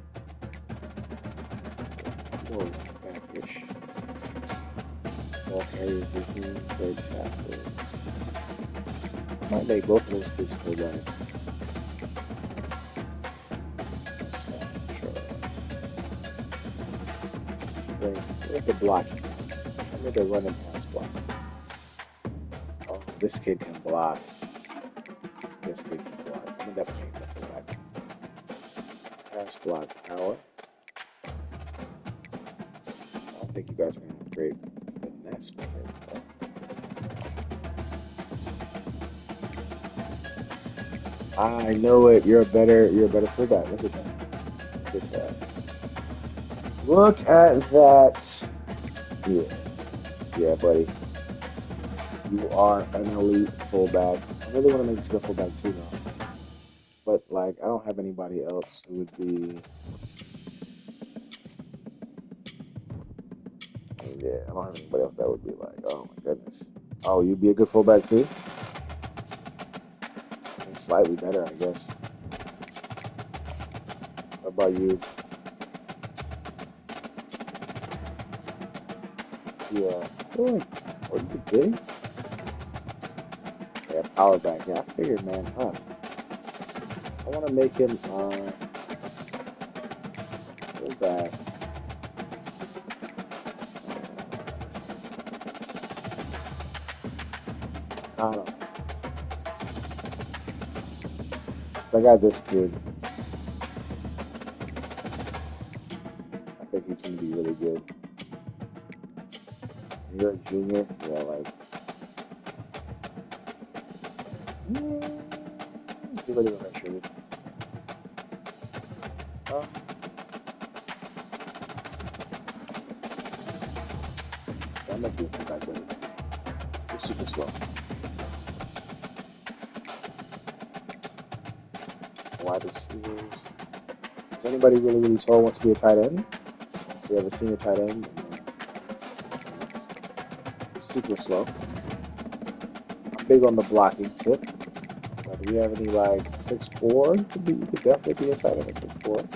It's more backish. Ball carrier vision, third tackle. Might make both of those kids fullbacks. Look at the blocking. I need to run and pass block. Oh, this kid can block. This kid can block. I'm gonna definitely make that for back. Pass block power. I don't think you guys are gonna have great finesse with it. I know it. You're a better fullback. Look at that. Look at that. Look at that. Yeah, buddy. You are an elite fullback. I really want to make this a good fullback too, though. But, like, I don't have anybody else who would be... Yeah, I don't have anybody else that would be like, oh my goodness. Oh, you'd be a good fullback too? I mean, slightly better, I guess. How about you? Yeah. Oh, you big? Yeah, power back. Yeah, I figured, man. Huh. I want to make him fullback. I don't know. I got this kid. I think he's going to be really good. you're a junior, yeah, like, do a little retro. That might be a comeback there. It's super slow. Wide receivers. Does anybody really tall want to be a tight end? We have a senior tight end. It's super slow. I'm big on the blocking tip. Do we have any like 6'4"? You could definitely be a tight end at 6'4".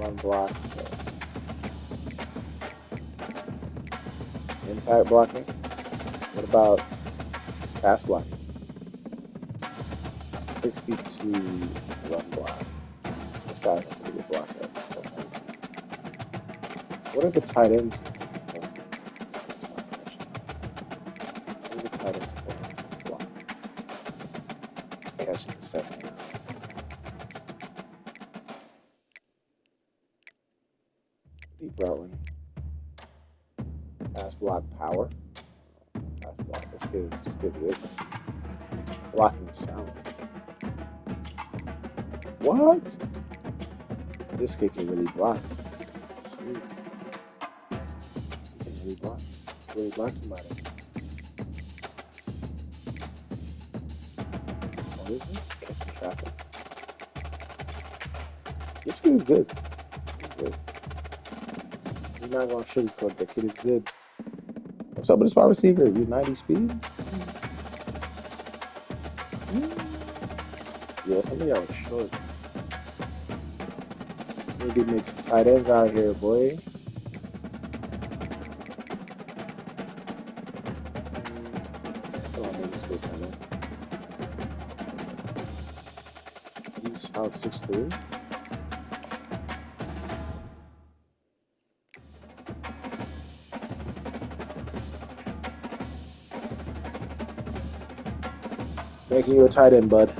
Run block. Impact blocking. What about pass blocking? 62 run block. This guy's a pretty good blocker. What are the tight ends? That's my question. What are the tight ends block? This catch is a second. Deep route running. Pass block power. Pass block. This kid's good. Blocking is sound. What? This kid can really block. Jeez. He can really block. Really block somebody. What is this? Catching traffic. This kid is good. He's good. You're not going to sugarcoat. That kid is good. What's up with this wide receiver? You 90 speed? Yeah, some of y'all are short. Maybe make some tight ends out here, boy. Come on, maybe school tight end. He's out 6'3". Making you a tight end, bud.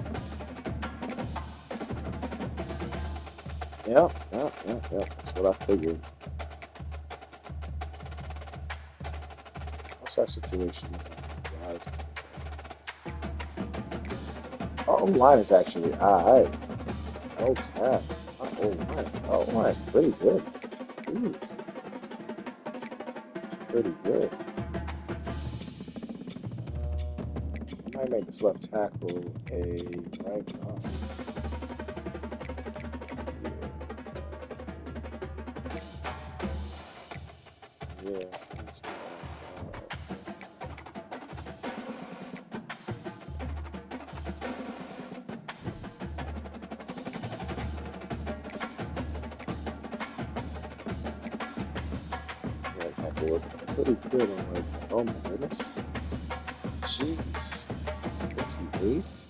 Yep. That's what I figured. What's our situation? Our line is actually alright. Okay. Our line is pretty good. Jeez. Pretty good. I might make this left tackle a right guard. Yeah. Tackle working pretty good on right. Oh my goodness. Jeez. 58?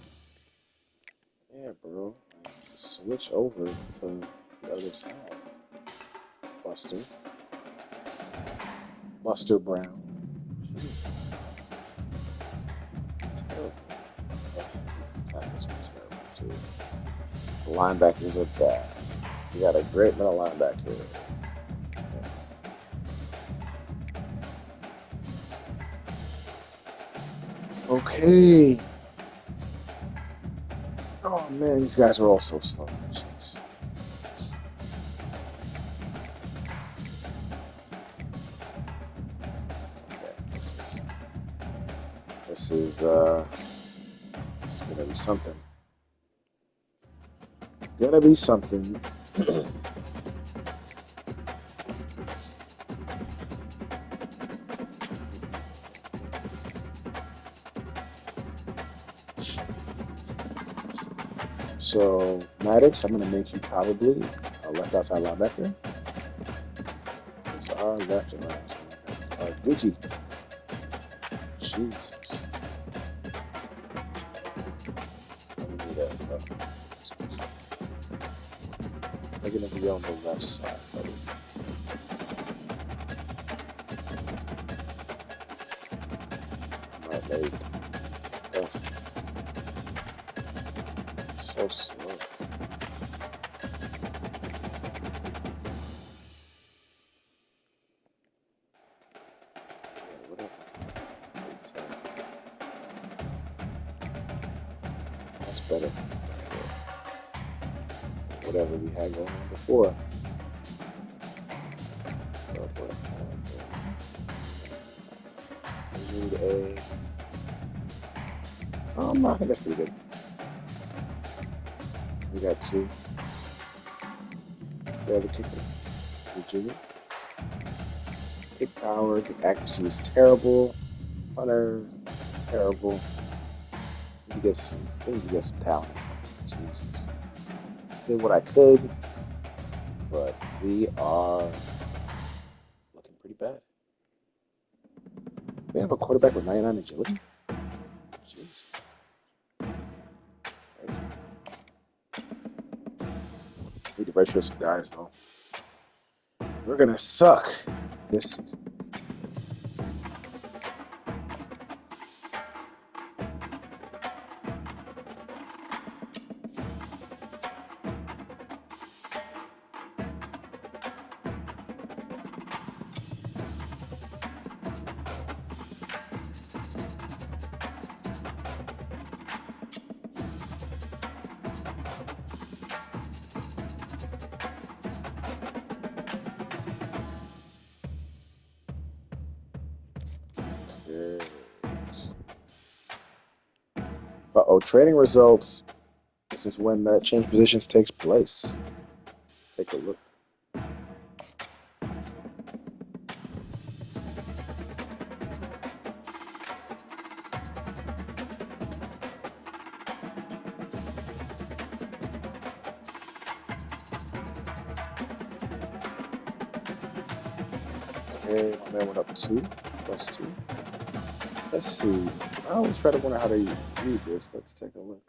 Yeah, bro. Switch over to the other side. Buster Brown. Jesus. Terrible. These tackles are terrible too. The linebackers are bad. You got a great middle linebacker. Okay. Oh man, these guys are all so slow. Jeez. Okay, this is gonna be something. Gonna be something. So, Maddox, I'm going to make you probably a left outside linebacker. So, our left and right outside linebacker. Gucci. Jesus. Let me do that. I'm going to be on the left side, buddy. Alright, mate. So slow. That's better. Whatever we had going on before. We need a. No, I think that's pretty good. We got 2. The other kicker, Virginia. Kick power, kick accuracy is terrible. Punter, terrible. I think you get some talent. Jesus. Did what I could, but we are looking pretty bad. We have a quarterback with 99 agility? Jeez. Need to redshirt some guys, though. We're gonna suck this season. Uh-oh, trading results. This is when that change positions takes place. Let's take a look. Okay, my man went up 2, +2. Let's see. I always try to wonder how they read this. Let's take a look.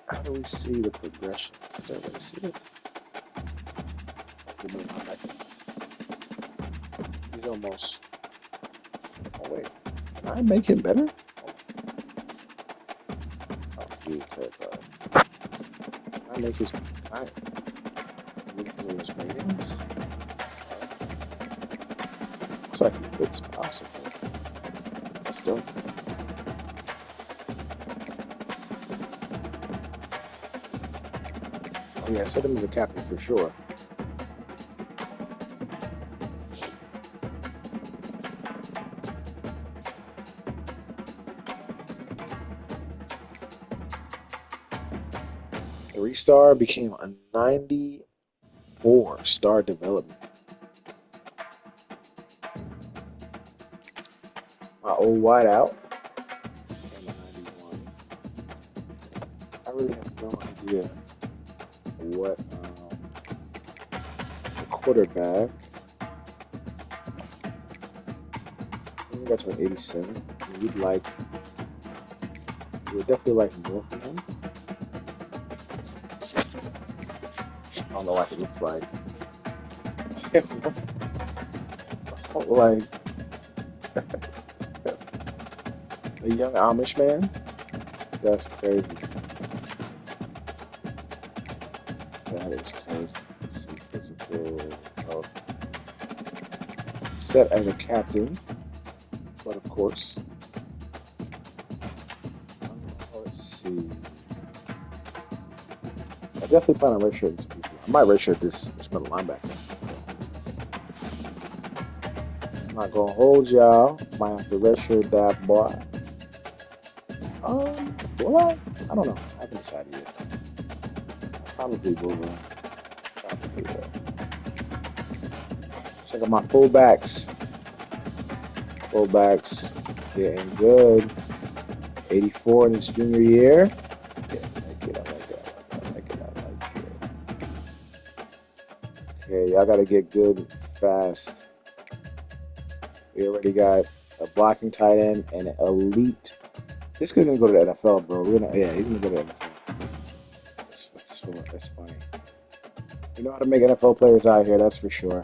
How do we see the progression? Does everybody see it? Let's give me a back. He's almost. Oh wait, can I make him better? Oh, he could. Can I make his? His ratings. Looks like he fits possible. Let's go. Oh yeah, I said him as a captain for sure. The 3-star became a 94-star development. My old wideout. I really have no idea what the quarterback. We got to an 87. We would definitely like more from him. I don't know what it looks like. Like a young Amish man? That's crazy. That is crazy. Let's see, physical health. Set as a captain, but of course. Let's see. I definitely plan on redshirting some people. I might redshirt this middle linebacker. I'm not gonna hold y'all. Might have to redshirt that boy. Will I? I don't know. I haven't decided yet. Probably will. Probably will. Check out my fullbacks. Fullbacks getting good. 84 in his junior year. Yeah, I like it. Okay, y'all gotta get good fast. We already got a blocking tight end and an elite. This kid's gonna go to the NFL, bro. He's gonna go to the NFL. That's funny. You know how to make NFL players out here, that's for sure.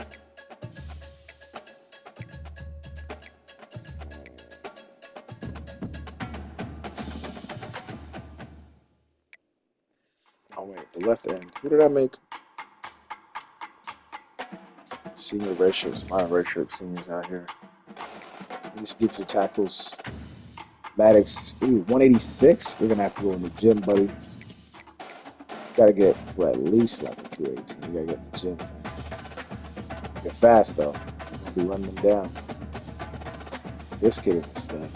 Oh wait, the left end. Who did I make? Senior redshirts, a lot of redshirt seniors out here. These defensive tackles. Maddox, 186. You're gonna have to go in the gym, buddy. You gotta get to at least like a 218. You gotta get in the gym. You're fast though. You're gonna be running them down. This kid is a stud.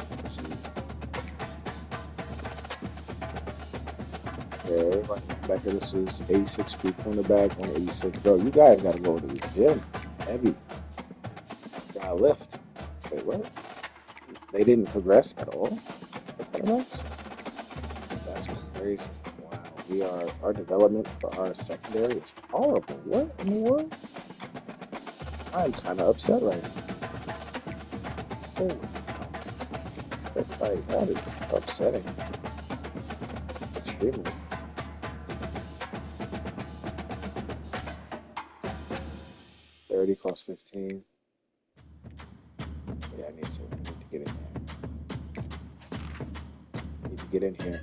Okay, back here, this was 86 speed cornerback, 186. Bro, you guys gotta go to the gym. Heavy. Gotta lift. Wait, what? They didn't progress at all? The cornerbacks? That's crazy. Wow. Our development for our secondary is horrible. What in the world? I'm kind of upset right now. Holy cow. Like, that is upsetting. Extremely. Cost 15. Yeah, I need to get in here. I need to get in here.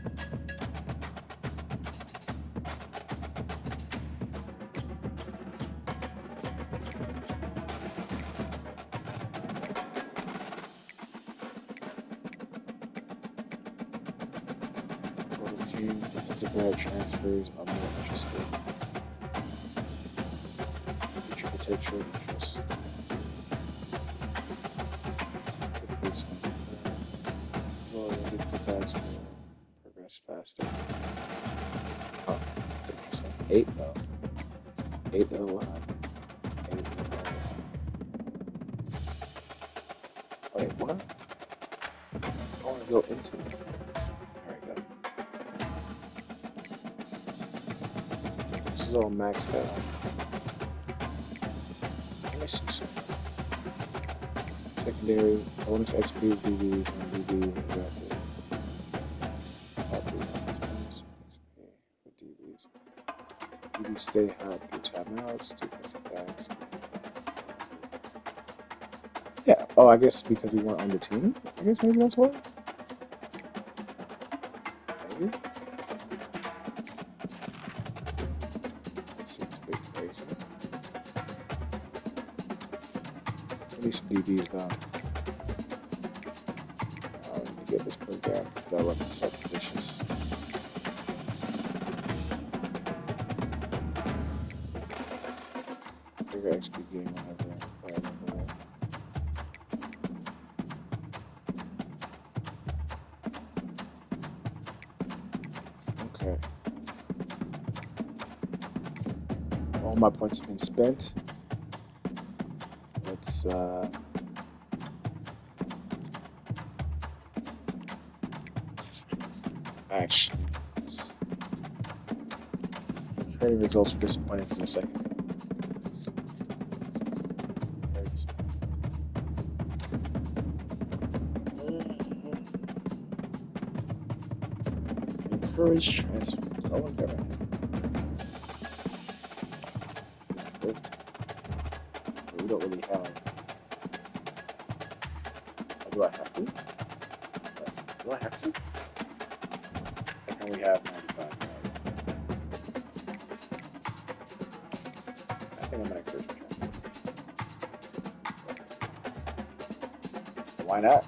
Defensive back transfers. I'm more interested. Future interest. Progress faster. Oh, that's interesting. 8 though. 8 though. 8 though. Wait, what? I want to go into it. There we go. This is all maxed out. Secondary, bonus XP, DBs, and DBs, and DBs. DBs stay hot through timeouts, defensive backs. Yeah, oh, I guess because we weren't on the team? I guess maybe that's why? Maybe? That seems a bit crazy. At least DBs down. To get this program developed self-vicious. Bigger XP game whenever. Okay. All my points have been spent. Let's actions. Training results are disappointing from the second. Encourage transfer. Oh, okay. We don't really have. Do I have to? Do I have to? I can only have 95 guys. I think I'm gonna encourage transfers. Why not?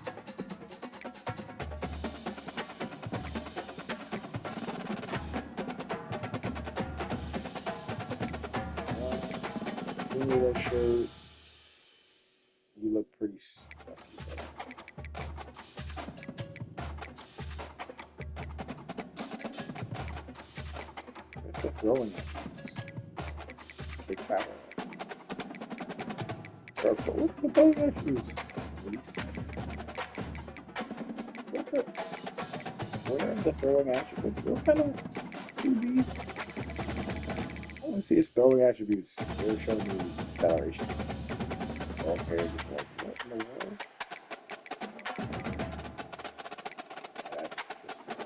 Give me that shirt. You look pretty stuffy. There's the throwing it. Big power. What the throwing attributes? Release. Where are the throwing attributes? What kind of QB? I want to see his throwing attributes. They're showing me acceleration. Okay, what in the world? That's sick.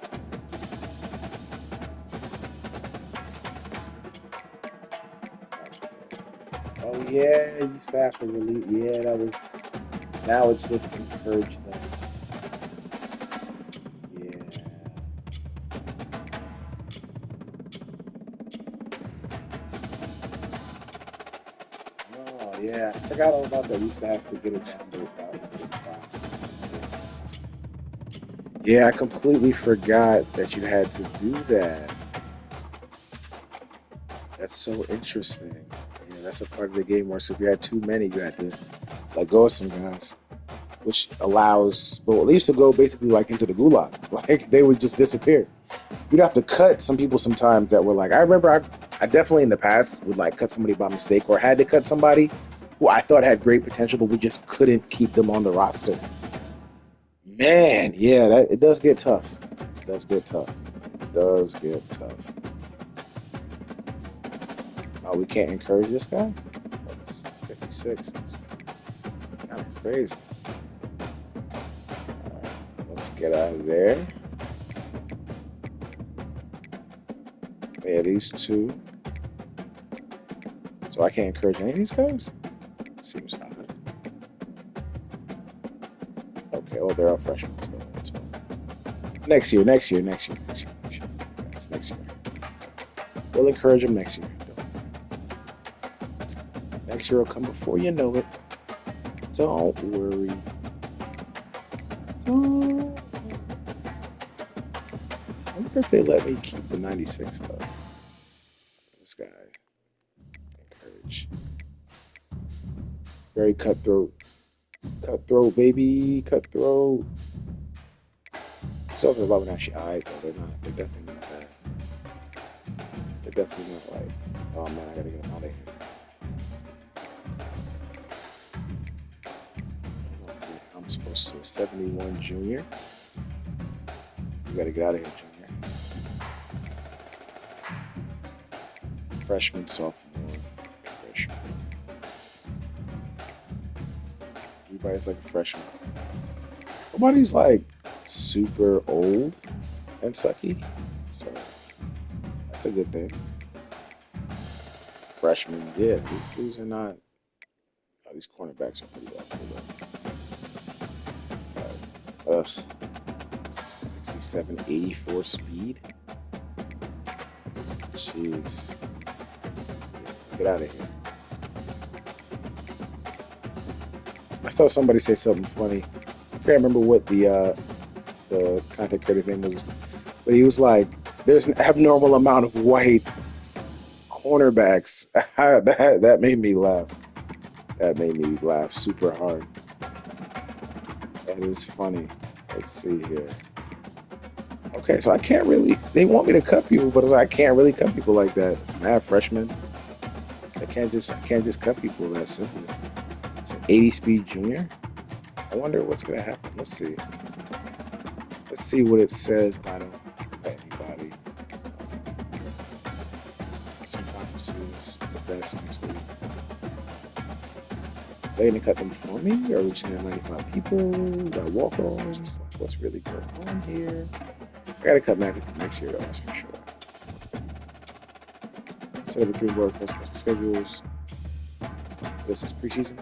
Oh yeah, you used to have to release. Yeah, that was. Now it's just encourage them. Yeah, I forgot all about that. We used to have to get it down to about 85. Yeah, I completely forgot that you had to do that. That's so interesting. Yeah, that's a part of the game where, so if you had too many, you had to let go of some guys, which allows, well, they used to go basically like into the gulag. Like they would just disappear. You'd have to cut some people sometimes that were like, I remember I definitely in the past would like cut somebody by mistake, or had to cut somebody who I thought had great potential, but we just couldn't keep them on the roster. Man, yeah, it does get tough. It does get tough. It does get tough. Oh, we can't encourage this guy? That's 56. It's kind of crazy. Let's get out of there. Yeah, these two. So I can't encourage any of these guys? Seems odd. Okay, well, they're all freshmen, so that's fine. Next year. That's next year. We'll encourage them next year. Next year will come before you know it. Don't worry. I wonder if they let me keep the 96 though. This guy. Encourage. Very cutthroat. Cutthroat, baby. Cutthroat. So if they're loving actually alright though, they're not. They're definitely not bad. They're definitely not like, oh man, I gotta get them out of here. I'm supposed to 71 junior. You gotta get out of here, junior. Freshman, sophomore, freshman. Everybody's like a freshman. Nobody's like super old and sucky, so that's a good thing. Freshmen, yeah, these dudes are not. Oh, these cornerbacks are pretty bad. 67, 84 speed. Jeez, get out of here. I saw somebody say something funny. I can't remember what the content creator's name was, but he was like, "There's an abnormal amount of white cornerbacks." That made me laugh. That made me laugh super hard. That is funny. Let's see here. Okay, so I can't really. They want me to cut people, but it's like I can't really cut people like that. It's mad freshman. I can't just cut people that simply. It's an 80 speed junior. I wonder what's gonna happen. Let's see. Let's see what it says. I don't cut anybody. Some conferences, the best next week. They're gonna cut them for me, or are we just gonna have 95 people? Got walk-ons. What's really going on here? I gotta cut next year, though, that's for sure. Set up a good work, schedules. This is preseason.